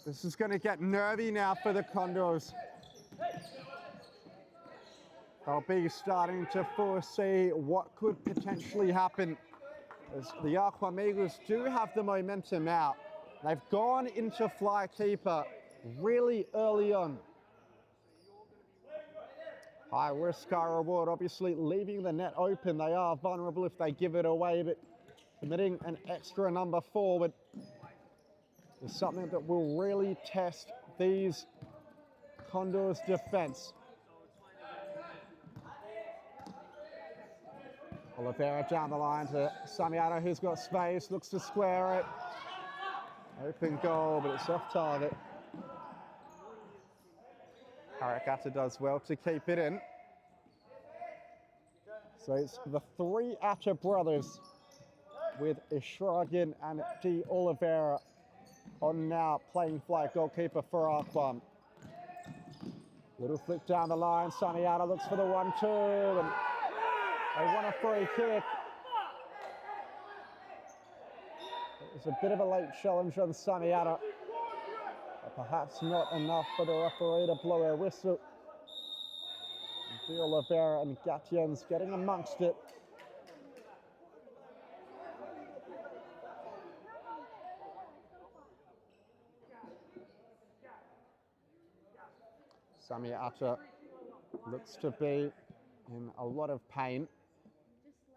This is going to get nervy now for the Condors. They'll be starting to foresee what could potentially happen, as the Arqam Eagles do have the momentum out. They've gone into fly keeper really early on. High risk, high reward. Obviously, leaving the net open. They are vulnerable if they give it away, but committing an extra number forward is something that will really test these Condors' defense. Oliveira down the line to Samiato, who's got space, looks to square it. Open goal, but it's off target. Arqam does well to keep it in. So it's the three Atta brothers with Ishragin and De Oliveira on now playing fly goalkeeper for Arqam. Little flick down the line, Samiato looks for the 1-2 and they want a free kick. It was a bit of a late challenge on Samiato. Perhaps not enough for the referee to blow a whistle. De Oliveira and Gatien's getting amongst it. Samiato looks to be in a lot of pain.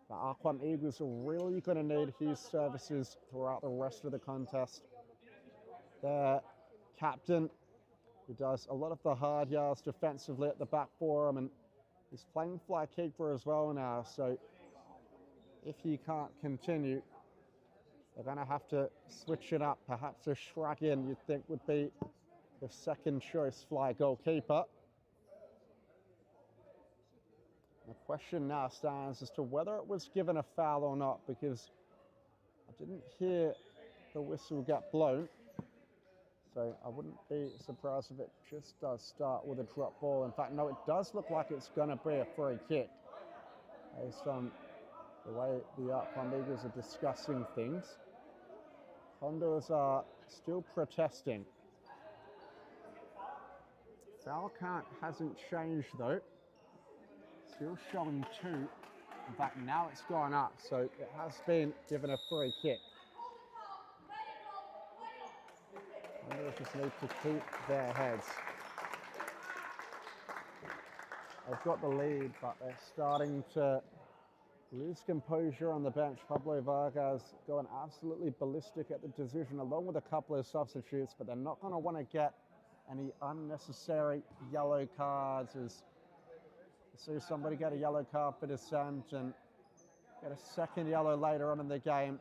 The Arqam Eagles are really going to need his services throughout the rest of the contest. Their captain, who does a lot of the hard yards defensively at the back for him, and he's playing fly keeper as well now, so if he can't continue, they're going to have to switch it up. Perhaps a Shragin, you'd think, would be the second choice fly goalkeeper. The question now stands as to whether it was given a foul or not, because I didn't hear the whistle get blown. So I wouldn't be surprised if it just does start with a drop ball. In fact, no, it does look like it's going to be a free kick based on the way the Arqam Eagles are discussing things. Condors are still protesting. Foul count hasn't changed though. Still showing 2. In fact, now it's gone up, so it has been given a free kick. Condors just need to keep their heads. They've got the lead, but they're starting to lose composure on the bench. Pablo Vargas going absolutely ballistic at the decision, along with a couple of substitutes, but they're not going to want to get any unnecessary yellow cards, as you see somebody get a yellow card for dissent and get a second yellow later on in the game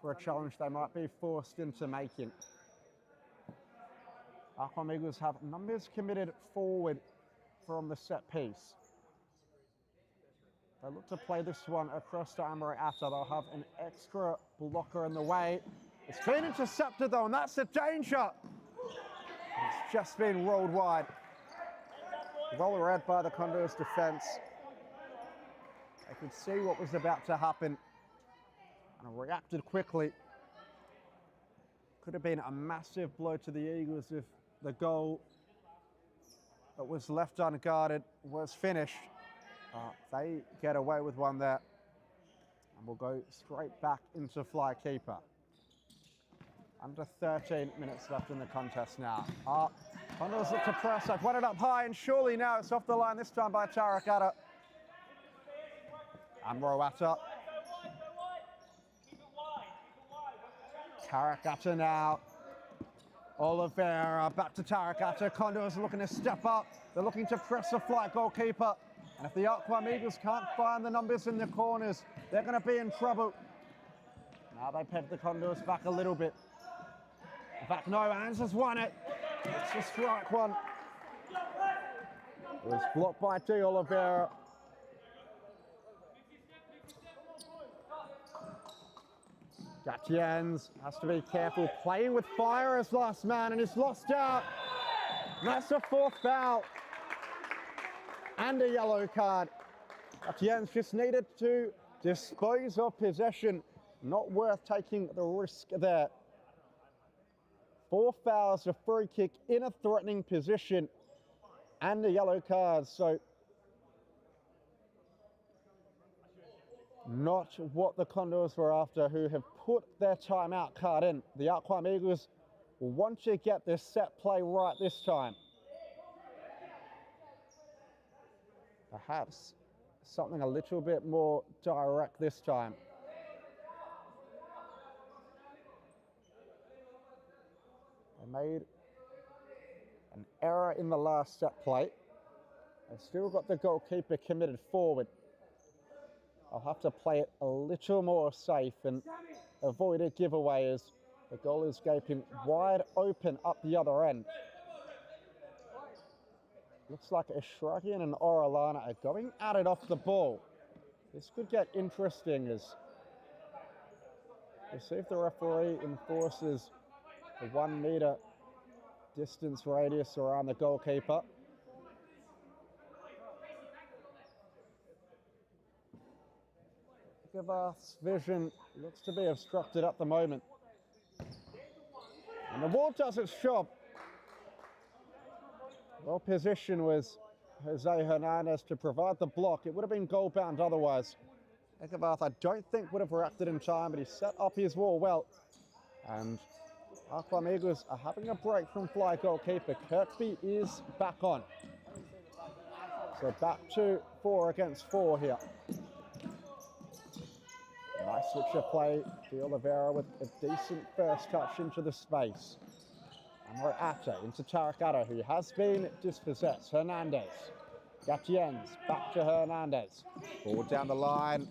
for a challenge they might be forced into making. Arqam Eagles have numbers committed forward from the set piece. They look to play this one across to Amro Atta. They'll have an extra blocker in the way. It's been intercepted though, and that's a danger. It's just been rolled wide. Well read by the Condors defense. They could see what was about to happen and reacted quickly. Could have been a massive blow to the Eagles if the goal that was left unguarded was finished. They get away with one there, and we'll go straight back into fly keeper. Under 13 minutes left in the contest now. Condors look to press. They've won it up high, and surely now it's off the line, this time by Tarakata. Amroata. Tarakata now. Oliveira back to Tarakata. Condors are looking to step up. They're looking to press the fly goalkeeper. And if the Arqam Eagles can't find the numbers in the corners, they're going to be in trouble. Now they peg the Condors back a little bit. In fact, no, Ans has won it. It's a strike one. It was blocked by D. Oliveira. Gatiens has to be careful, playing with fire as last man, and is lost out. That's a fourth foul. And a yellow card. Gatiens just needed to dispose of possession. Not worth taking the risk there. 4 fouls, a free kick in a threatening position, and a yellow card. So not what the Condors were after, who have put their timeout card in. The Arqam Eagles will want to get this set play right this time. Perhaps something a little bit more direct this time. They made an error in the last set play. They've still got the goalkeeper committed forward. I'll have to play it a little more safe and avoid a giveaway as the goal is gaping wide open up the other end. Looks like Ishragian and Orellana are going at it off the ball. This could get interesting as we'll see if the referee enforces the 1 metre distance radius around the goalkeeper. Gavath's vision looks to be obstructed at the moment. And the ball does its job. Well positioned was Jose Hernandez to provide the block. It would have been goal bound otherwise. Gavath, I don't think, would have reacted in time, but he set up his wall well. And Arqam Eagles are having a break from fly goalkeeper. Kirkby is back on. So back to 4 against 4 here. Nice switch of play. De Oliveira with a decent first touch into the space. Amroata into Tarakata, who has been dispossessed. Hernandez. Gatiens back to Hernandez. Ball down the line.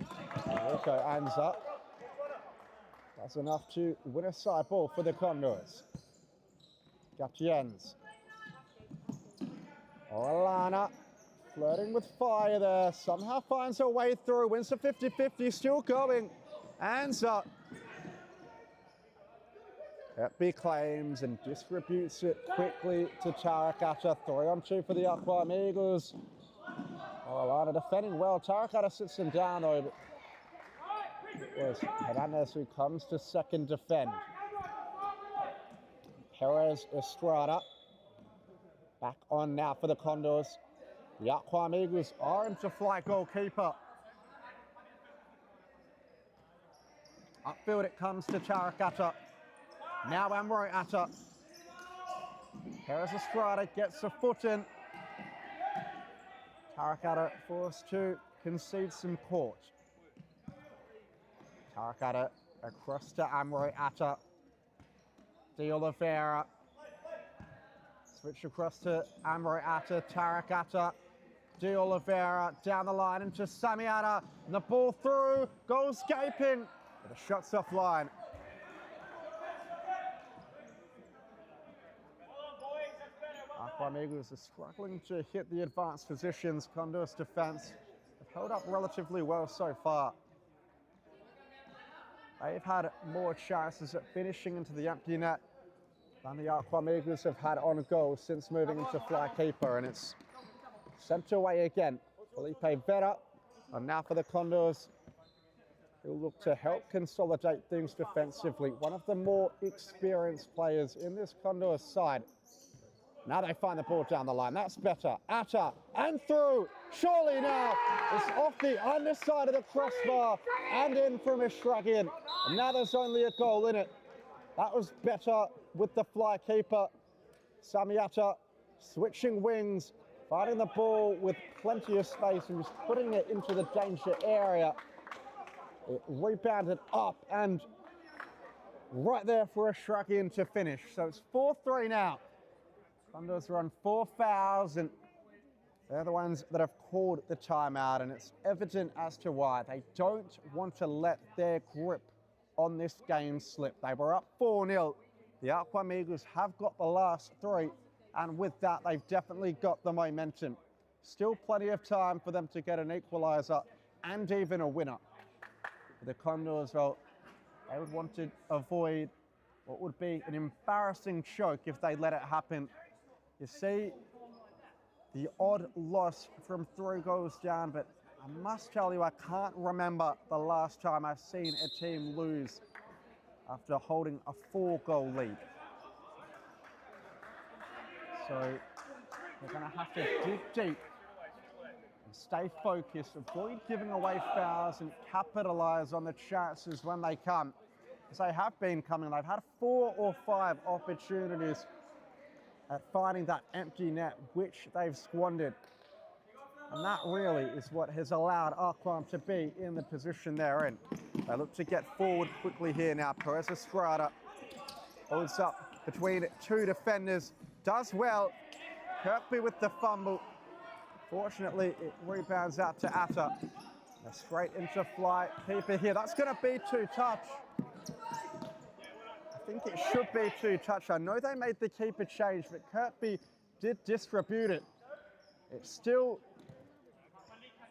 Rico ends up. That's enough to win a side ball for the Condors. Gatiens. Orellana flirting with fire there. Somehow finds her way through. Wins the 50-50. Still going. Hands up. Kirkby claims and distributes it quickly to Tarakata. 3-on-2 for the Arqam Eagles. Orellana defending well. Tarakata sits him down though. It was Hernandez who comes to second defend. Perez Estrada back on now for the Condors. The Arqam Eagles are into fly goalkeeper. Upfield it comes to Tarakata. Now Amroata. Perez Estrada gets a foot in. Tarakata forced to concede some court. Tarakata across to Amroata. De Oliveira. Switch across to Amroata. Tarakata. De Oliveira down the line into Samiata. And the ball through. Goalscaping. But the shot's offline. Arqam Eagles are struggling to hit the advanced positions. Condors defence have held up relatively well so far. They've had more chances at finishing into the empty net than the Arqam Eagles have had on goal since moving into fly keeper, and it's sent away again. Felipe Vera, and now for the Condors, who look to help consolidate things defensively. One of the more experienced players in this Condors side. Now they find the ball down the line. That's better. Atta and through. Surely now it's off the underside of the crossbar and in from Ishragian. And now there's only a goal in it. That was better with the fly keeper. Samiata switching wings, fighting the ball with plenty of space and just putting it into the danger area. It rebounded up and right there for a shrug in to finish. So it's 4-3 now. Condors are on 4 fouls and they're the ones that have called the timeout, and it's evident as to why. They don't want to let their grip on this game slip. They were up 4-0. The Arqam Eagles have got the last 3, and with that, they've definitely got the momentum. Still plenty of time for them to get an equaliser and even a winner. The Condors, well, they would want to avoid what would be an embarrassing choke if they let it happen. You see the odd loss from 3 goals down, but I must tell you, I can't remember the last time I've seen a team lose after holding a 4-goal lead. So they're going to have to dig deep and stay focused, avoid giving away fouls and capitalise on the chances when they come, as they have been coming. They've had 4 or 5 opportunities at finding that empty net, which they've squandered. And that really is what has allowed Arqam to be in the position they're in. They look to get forward quickly here now. Perez Estrada holds up between 2 defenders, does well. Kirkby with the fumble. Fortunately, it rebounds out to Atta. A straight into fly. Keeper here. That's going to be 2 touch. I think it should be 2 touch. I know they made the keeper change, but Kirkby did distribute it. It's still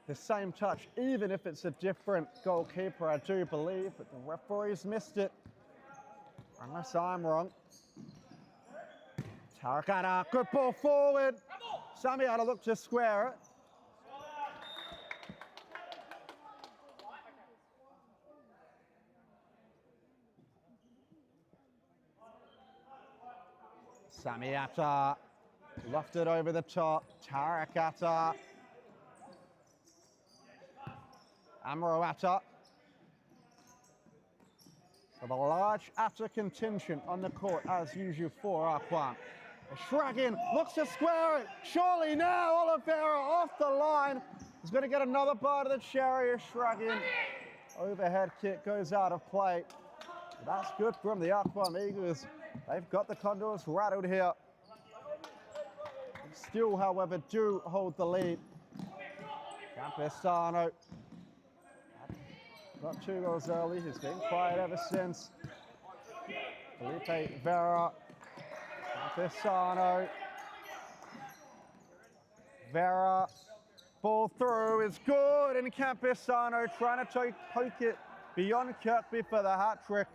the same touch, even if it's a different goalkeeper, I do believe, but the referee's missed it, unless I'm wrong. Tarakata, good ball forward. Samiata look to square it. Samiata lofted over the top. Tarakata. Amaro-Atta. So the large Atta contingent on the court as usual for Arqam. Shrugin looks to square it. Surely now Oliveira off the line. He's going to get another bite of the cherry. Shrugin. Overhead kick goes out of play. That's good from the Arqam Eagles. They've got the Condors rattled here. Still, however, do hold the lead. Campesano got 2 goals early. He's been quiet ever since. Felipe Vera. Campesano. Vera. Ball through is good, and Campesano trying to poke it beyond Kirkby for the hat-trick.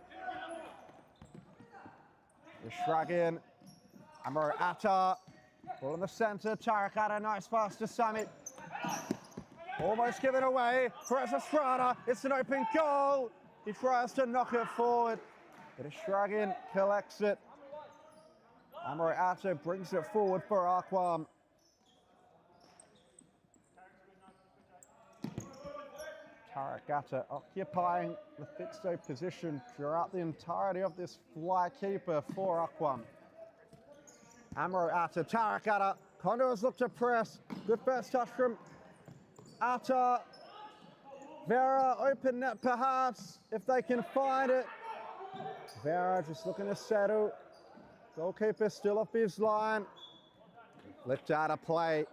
The shrug in. Amaro-Atta. Ball in the centre. Tarakata, nice pass to Sami. Almost given away. Perez Estrada. It's an open goal. He tries to knock it forward, but a shrug in collects it. Amaro-Atta brings it forward for Arqam. Tarakata occupying the fixed position throughout the entirety of this fly keeper for Arqam. Amaro-Atta, Tarakata. Condors look to press. Good first touch from Atta. Vera, open net perhaps, if they can find it. Vera just looking to settle. Goalkeeper still off his line. Flipped out of play.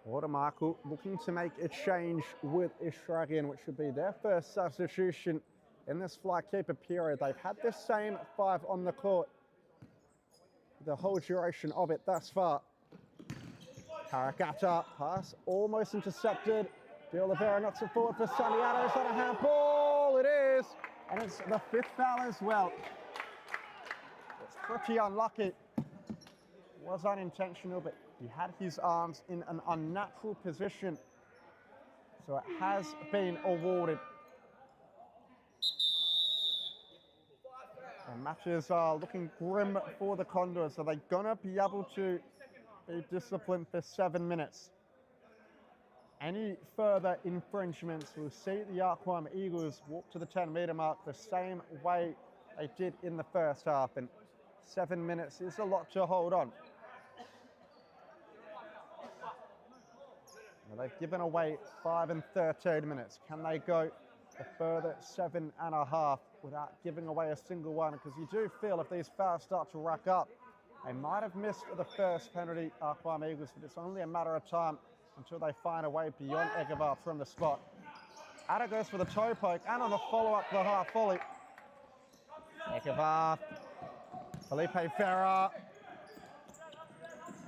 Watermarkle looking to make a change with Ishragin, which should be their first substitution in this fly keeper period. They've had the same 5 on the court the whole duration of it thus far. Tarakata, pass almost intercepted. De Oliveira knocks it forward for Samiata. Is that a handball? It is. And it's the 5th foul as well. It's pretty unlucky. It was unintentional, but he had his arms in an unnatural position. So it has been awarded. And matches are looking grim for the Condors. So they're going to be able to be disciplined for 7 minutes. Any further infringements will see the Arqam Eagles walk to the 10-metre mark the same way they did in the first half, and 7 minutes is a lot to hold on. Now they've given away 5 and 13 minutes. Can they go a further 7.5 without giving away a single one? Because you do feel if these fouls start to rack up, they might have missed the first penalty, Arqam Eagles, but it's only a matter of time until they find a way beyond Egevar from the spot. Atta goes for the toe poke, and on the follow-up, the half volley. Egevar, Felipe Ferrer.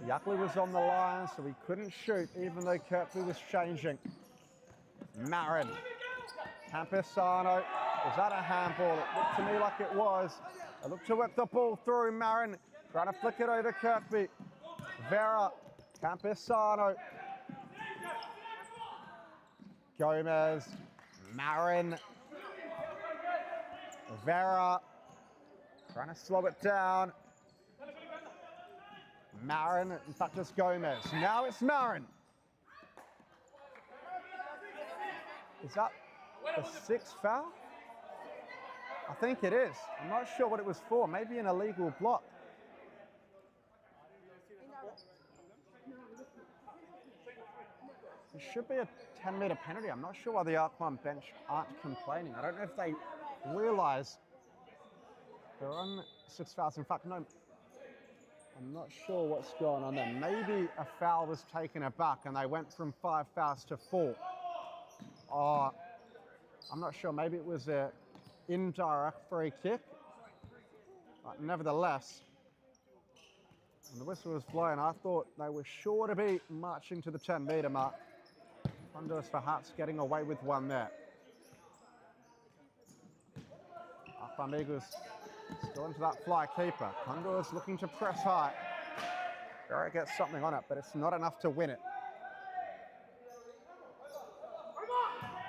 Yuckley was on the line, so he couldn't shoot, even though Kirkby was changing. Marin, Campesano, was that a handball? It looked to me like it was. They looked to whip the ball through. Marin trying to flick it over Kirkby. Vera, Campesano. Gomez, Marin, Vera, trying to slow it down. Marin, in fact it's Gomez. Now it's Marin. Is that the 6th foul? I think it is. I'm not sure what it was for. Maybe an illegal block. It should be a 10-metre penalty. I'm not sure why the Arqam bench aren't complaining. I don't know if they realise they're on 6 fouls. In fact, no, I'm not sure what's going on there. Maybe a foul was taken aback and they went from 5 fouls to 4. I'm not sure. Maybe it was an indirect free kick. But nevertheless, when the whistle was blown, I thought they were sure to be marching to the 10-metre mark. Condors perhaps getting away with one there. Arqam Eagles still into that fly keeper. Condors looking to press high. Vera gets something on it, but it's not enough to win it.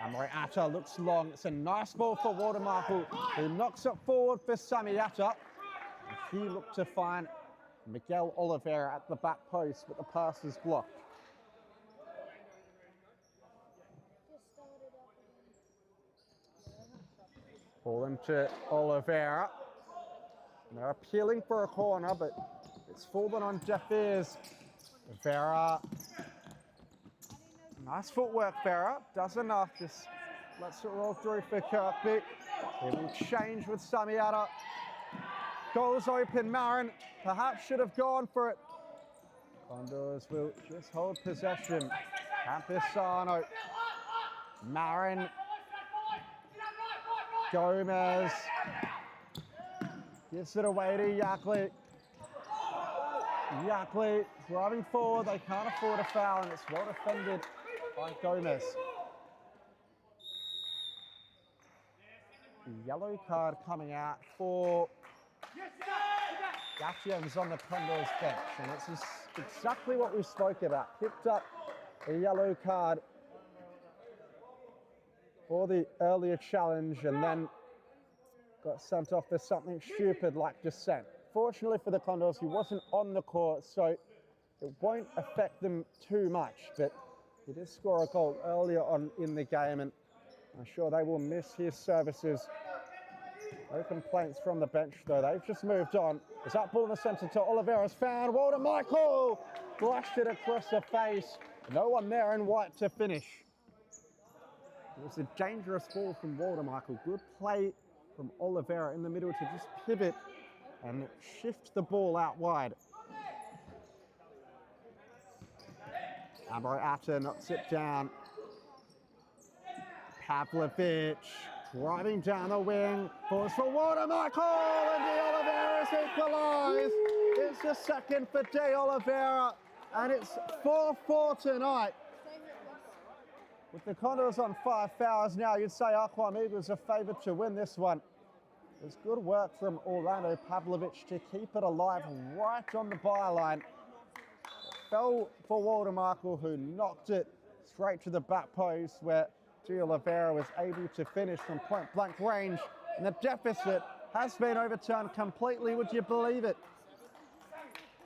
Amore Atta looks long. It's a nice ball for Watermarkle, who knocks it forward for Sami Atta. And he looked to find Miguel Oliveira at the back post, but the pass is blocked. Ball into Oliveira. And they're appealing for a corner, but it's fallen on deaf ears. Vera. Nice footwork, Vera. Does enough, just lets it roll through for Kirkby. He will change with Sami Atta. Goals open, Marin perhaps should have gone for it. Condors will just hold possession. Campesano. Marin. Gomez. Gives it away to Yuckley. Yuckley driving forward. They can't afford a foul, and it's well defended by Gomez. The yellow card coming out for Gatchion's on the Condors bench, and it's just exactly what we spoke about. Picked up a yellow card for the earlier challenge and then got sent off for something stupid like dissent. Fortunately for the Condors, he wasn't on the court, so it won't affect them too much, but he did score a goal earlier on in the game, and I'm sure they will miss his services. No complaints from the bench, though. They've just moved on. As that ball in the centre to Oliveira's found. Walter Michael flashed it across the face. No one there in white to finish. It was a dangerous ball from Walter Michael. Good play from Oliveira in the middle to just pivot and shift the ball out wide. Amore Atta knocks it down. Pavlovic driving down the wing. Falls for Walter Michael, and De Oliveira's equalised. It's the second for De Oliveira, and it's 4-4 tonight. With the Condors on 5 fouls now, you'd say Arqam Eagles are favoured to win this one. There's good work from Orlando Pavlovic to keep it alive right on the byline. It fell for Walter Michael, who knocked it straight to the back post, where De Oliveira was able to finish from point-blank range. And the deficit has been overturned completely. Would you believe it?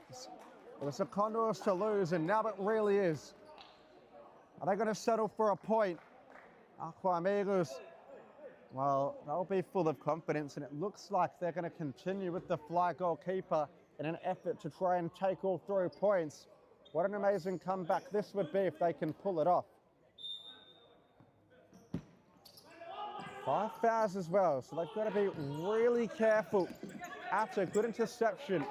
It was the Condors to lose, and now it really is. Are they going to settle for a point? Arqam Eagles, well, they'll be full of confidence, and it looks like they're going to continue with the fly goalkeeper in an effort to try and take all 3 points. What an amazing comeback this would be if they can pull it off. 5 fouls as well, so they've got to be really careful. After a good interception.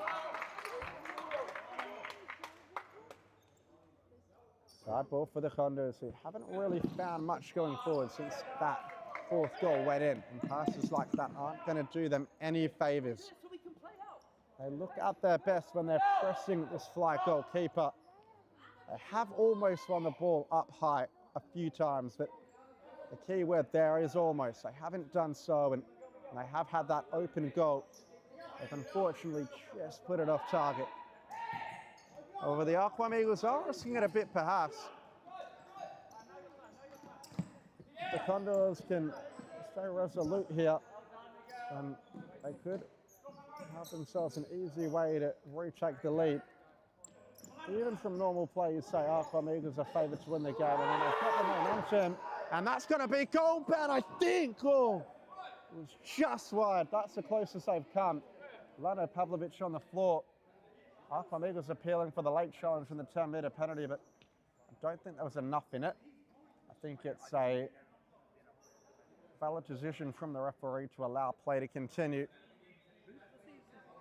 Side ball for the Condors, who haven't really found much going forward since that 4th goal went in. And passes like that aren't going to do them any favours. They look at their best when they're pressing this fly goalkeeper. They have almost won the ball up high a few times, but the key word there is almost. They haven't done so, and they have had that open goal. They've unfortunately just put it off target. Over the Arqam Eagles are risking it a bit, perhaps. The Condors can stay resolute here, and they could have themselves an easy way to retake the lead. Even from normal play, you say Arqam Eagles are favoured to win the game, and then they've got the momentum, and that's going to be goal bound, I think. Oh, it was just wide. That's the closest they've come. Lano Pavlovic on the floor. Arqam Eagles appealing for the late challenge from the 10-metre penalty, but I don't think there was enough in it. I think it's a valid decision from the referee to allow play to continue.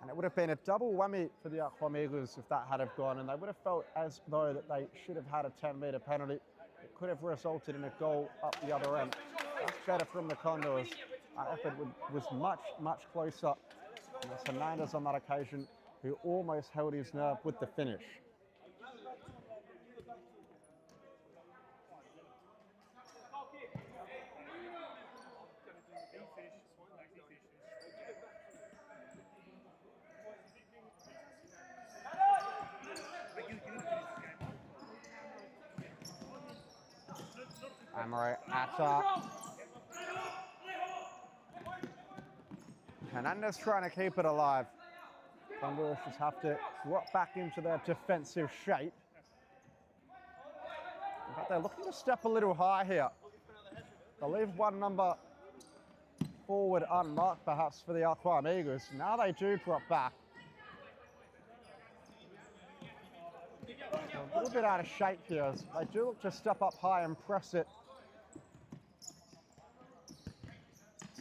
And it would have been a double whammy for the Arqam Eagles if that had have gone, and they would have felt as though that they should have had a 10-metre penalty. It could have resulted in a goal up the other end. That's better from the Condors. Our effort was much, much closer. And it's Hernandez on that occasion who almost held his nerve with the finish. Amore Atta. Hernandez trying to keep it alive. Condors just have to drop back into their defensive shape. But they're looking to step a little high here. They'll leave one number forward unmarked, perhaps, for the Arqam Eagles. Now they do drop back. A little bit out of shape here, as they do look to step up high and press it.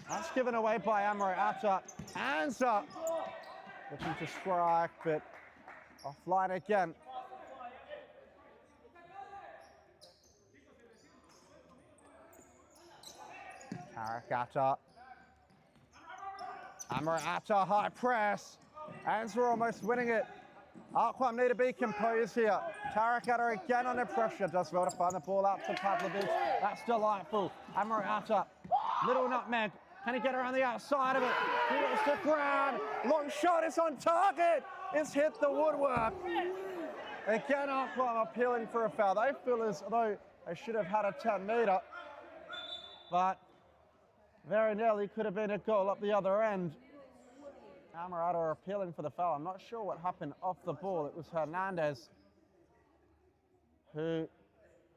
That's given away by Amore Atta. Hands up. Looking to strike, but offline again. Atta. Amore Atta, high press. Hands were almost winning it. Arqam need to be composed here. Atta again under pressure. Does well to find the ball out to Pavlovic. That's delightful. Amore Atta, little nutmeg. Can he get around the outside of it? He gets to ground. Long shot is on target. It's hit the woodwork. Again, Arqam appealing for a foul. They feel as though they should have had a 10-metre, but very nearly could have been a goal up the other end. Amore Atta are appealing for the foul. I'm not sure what happened off the ball. It was Hernandez who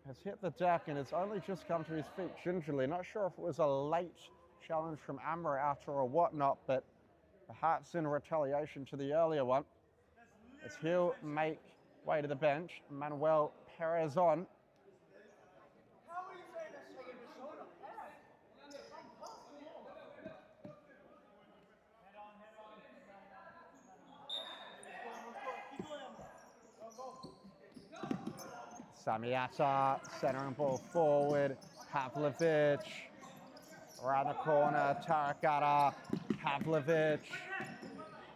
has hit the deck and has only just come to his feet gingerly. Not sure if it was a late challenge from Amore Atta or whatnot, but perhaps in retaliation to the earlier one, as he'll make way to the bench. Manuel Perez on. Samiata centering ball forward. Pavlovic around the corner. Atta. Pavlovic.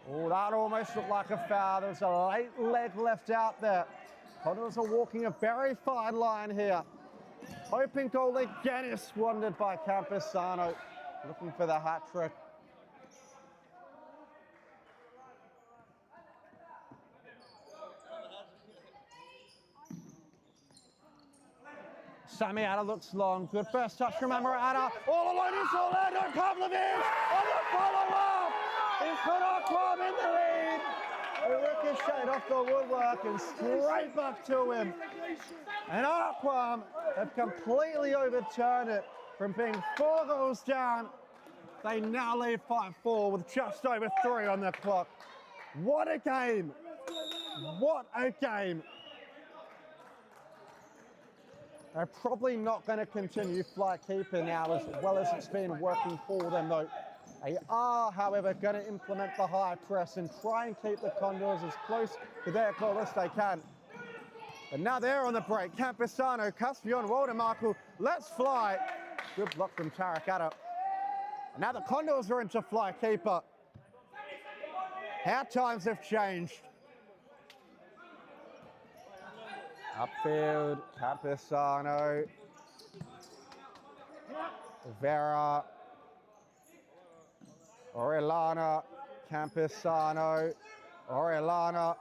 Oh, that almost looked like a foul. There was a late leg left out there. Condors are walking a very fine line here. Open goal again is squandered by Campesano. Looking for the hat trick. Samiata looks long. Good first touch from Amore Atta. All alone is Orlando Pavlovic on the follow-up. He's put Arqam in the lead. A ricochet off the woodwork and straight back to him. And Arqam have completely overturned it from being 4 goals down. They now lead 5-4 with just over 3 on the clock. What a game! What a game! They're probably not going to continue fly keeper now as well as it's been working for them though. They are, however, going to implement the high press and try and keep the Condors as close to their goal as they can. But now they're on the break. Campesano, Caspian, Waldemarkel, let's fly. Good block from Tarakata. And now the Condors are into fly keeper. How times have changed. Upfield, Campesano, Vera, Orellana, Campesano, Orellana.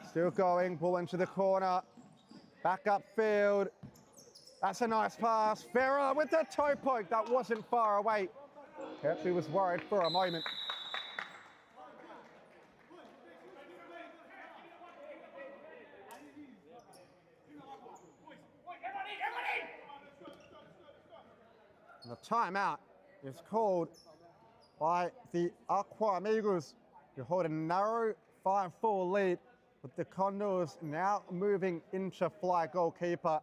Still going, ball into the corner. Back upfield. That's a nice pass. Vera with the toe poke. That wasn't far away. Kirby was worried for a moment. And the timeout is called by the Arqam Eagles, who hold a narrow 5-4 lead, with the Condors now moving into fly goalkeeper.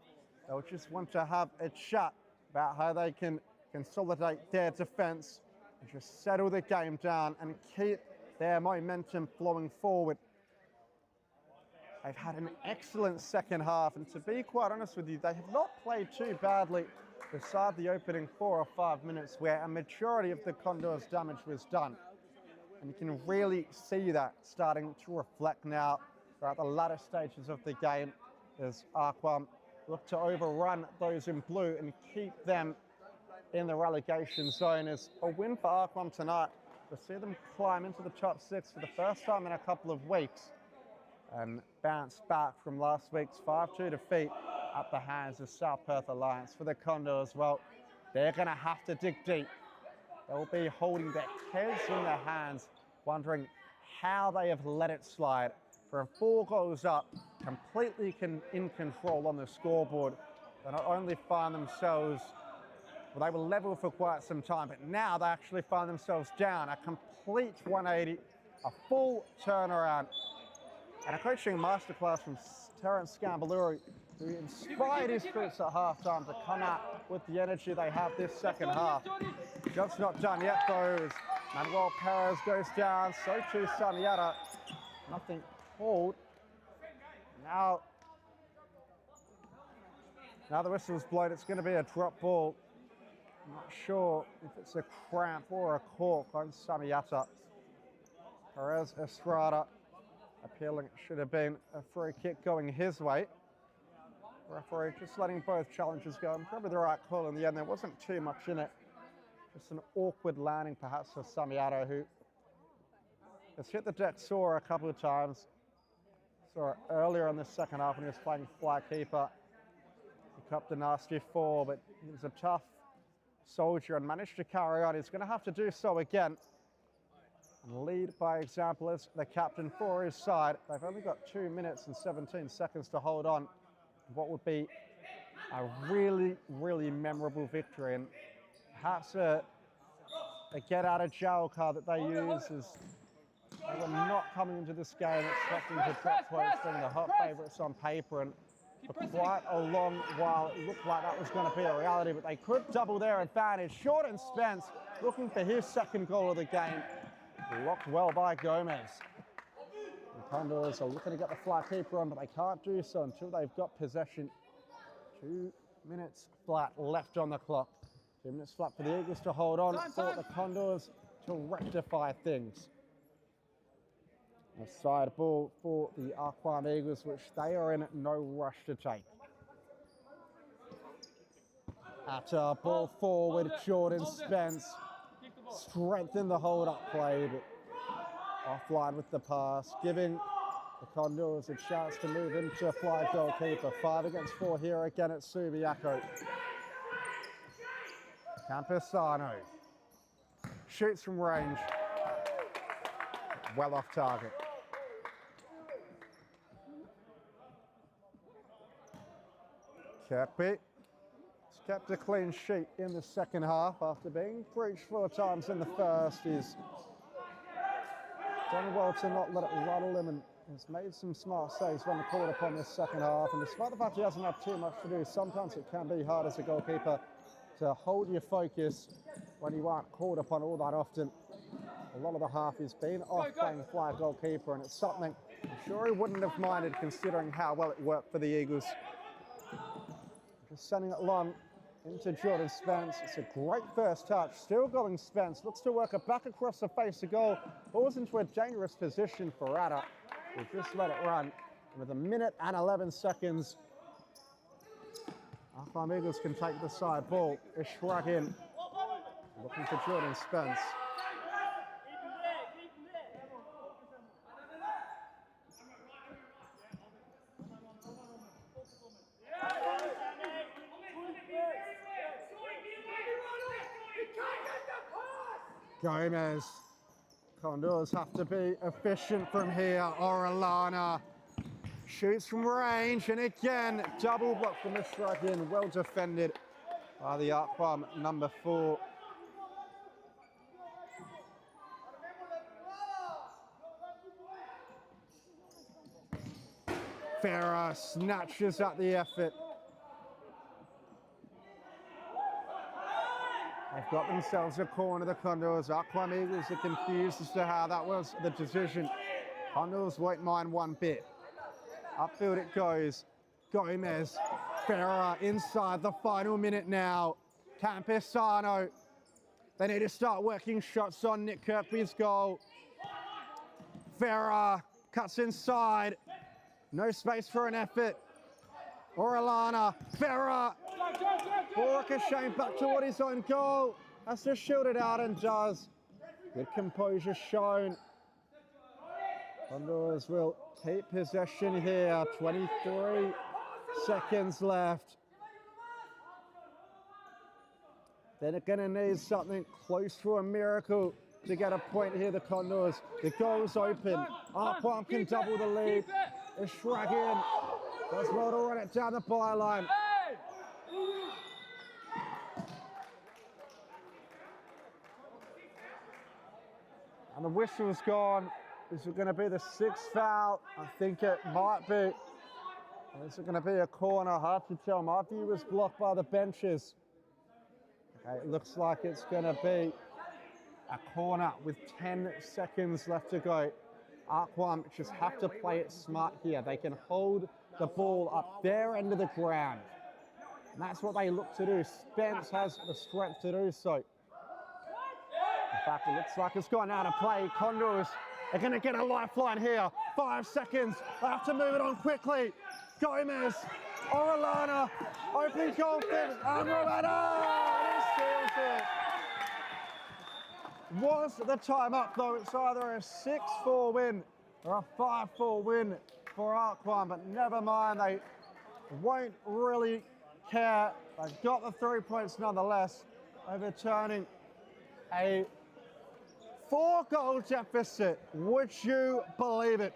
They'll just want to have a chat about how they can consolidate their defence and just settle the game down and keep their momentum flowing forward. They've had an excellent second half, and to be quite honest with you, they have not played too badly beside the opening 4 or 5 minutes where a majority of the Condors' damage was done. And you can really see that starting to reflect now throughout the latter stages of the game as Arqam look to overrun those in blue and keep them in the relegation zone. As a win for Arqam tonight to see them climb into the top 6 for the first time in a couple of weeks and bounce back from last week's 5-2 defeat at the hands of South Perth Alliance. For the Condors, well, they're going to have to dig deep. They'll be holding their heads in their hands, wondering how they have let it slide. From 4 goals up, completely in control on the scoreboard. They not only find themselves, well, they were level for quite some time, but now they actually find themselves down. A complete 180, a full turnaround, and a coaching masterclass from Terence Scambaluri, who inspired his troops at halftime to come out with the energy they have this second half. Job's not done yet though, as Manuel Perez goes down, so too Samiata. Nothing called. Now the whistle's blown, it's going to be a drop ball. I'm not sure if it's a cramp or a cork on Samiata. Perez Estrada appealing it should have been a free kick going his way. Referee just letting both challenges go, and probably the right call in the end. There wasn't too much in it. Just an awkward landing perhaps for Samiato, who has hit the deck sore a couple of times. Saw it earlier in the second half when he was playing fly keeper. He copped a nasty 4, but he was a tough soldier and managed to carry on. He's going to have to do so again and lead by example as the captain for his side. They've only got 2 minutes and 17 seconds to hold on. What would be a really, really memorable victory, and perhaps a get-out-of-jail card that they use as they were not coming into this game expecting to drop points, being the hot favourites on paper, and for quite a long while it looked like that was going to be a reality, but they could double their advantage. Jordan Spence looking for his second goal of the game, blocked well by Gomez. The Condors are looking to get the fly keeper on, but they can't do so until they've got possession. 2 minutes flat left on the clock. 2 minutes flat for the Eagles to hold on, for the Condors to rectify things. A side ball for the Arqam Eagles, which they are in no rush to take. At ball forward, Jordan Spence. Strengthen the hold-up play, but offline with the pass, giving the Condors a chance to move into fly goalkeeper. 5 against 4 here again at Subiaco. Campesano shoots from range, well off target. Kirkby has kept a clean sheet in the second half after being breached 4 times in the first. He's done well to not let it rattle him and has made some smart saves when called upon this second half. And despite the fact he hasn't had too much to do, sometimes it can be hard as a goalkeeper to hold your focus when you aren't called upon all that often. A lot of the half he's been off playing flag goalkeeper, and it's something I'm sure he wouldn't have minded considering how well it worked for the Eagles. Just sending it long into Jordan Spence. It's a great first touch. Still going Spence. Looks to work it back across the face of goal. Falls into a dangerous position for Rada. We'll just let it run. And with 1 minute and 11 seconds, Arqam Eagles can take the side ball. Ishrag in. Looking for Jordan Spence. Gomez. Condors have to be efficient from here. Orellana shoots from range, and again, double block from the strike in. Well defended by the Arqam number 4. Farah snatches at the effort. They've got themselves a corner, the Condors. Arqam Eagles are confused as to how that was the decision. Condors won't mind one bit. Upfield it goes. Gomez. Farah inside the final minute now. Campesano. They need to start working shots on Nick Kirkby's goal. Farah cuts inside. No space for an effort. Orellana. Farah. Ricochet back toward his own goal. Has to shield it out and does. Good composure shown. Condors will keep possession here. 23 seconds left. They're going to need something close to a miracle to get a point here, the Condors. The goal's open. Arqam can double the lead. Ishrag in. Does well to run it down the byline. And the whistle's gone. Is it going to be the 6th foul? I think it might be. Is it going to be a corner? Hard to tell. My view was blocked by the benches. Okay, it looks like it's going to be a corner with 10 seconds left to go. Arqam just have to play it smart here. They can hold the ball up their end of the ground. And that's what they look to do. Spence has the strength to do so. In fact, it looks like it's gone out of play. Condors are going to get a lifeline here. 5 seconds. They have to move it on quickly. Gomez, Orellana, open goal for Amrata. He steals it. Was the time up though? It's either a 6-4 win or a 5-4 win for Arqam, but never mind. They won't really care. They've got the 3 points nonetheless, overturning a 4-goal deficit. Would you believe it?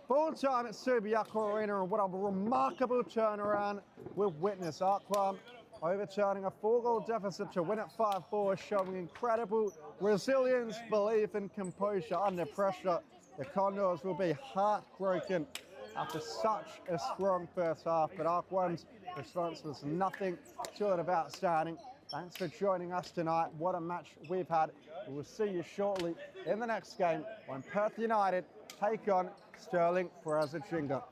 Full time at Supa-Liga Arena, and what a remarkable turnaround we've witnessed. Arqam overturning a 4-goal deficit to win at 5-4, showing incredible resilience, belief and composure under pressure. The Condors will be heartbroken after such a strong first half, but Arqam's response was nothing short of outstanding. Thanks for joining us tonight. What a match we've had. We will see you shortly in the next game when Perth United take on Sterling Forazichinga.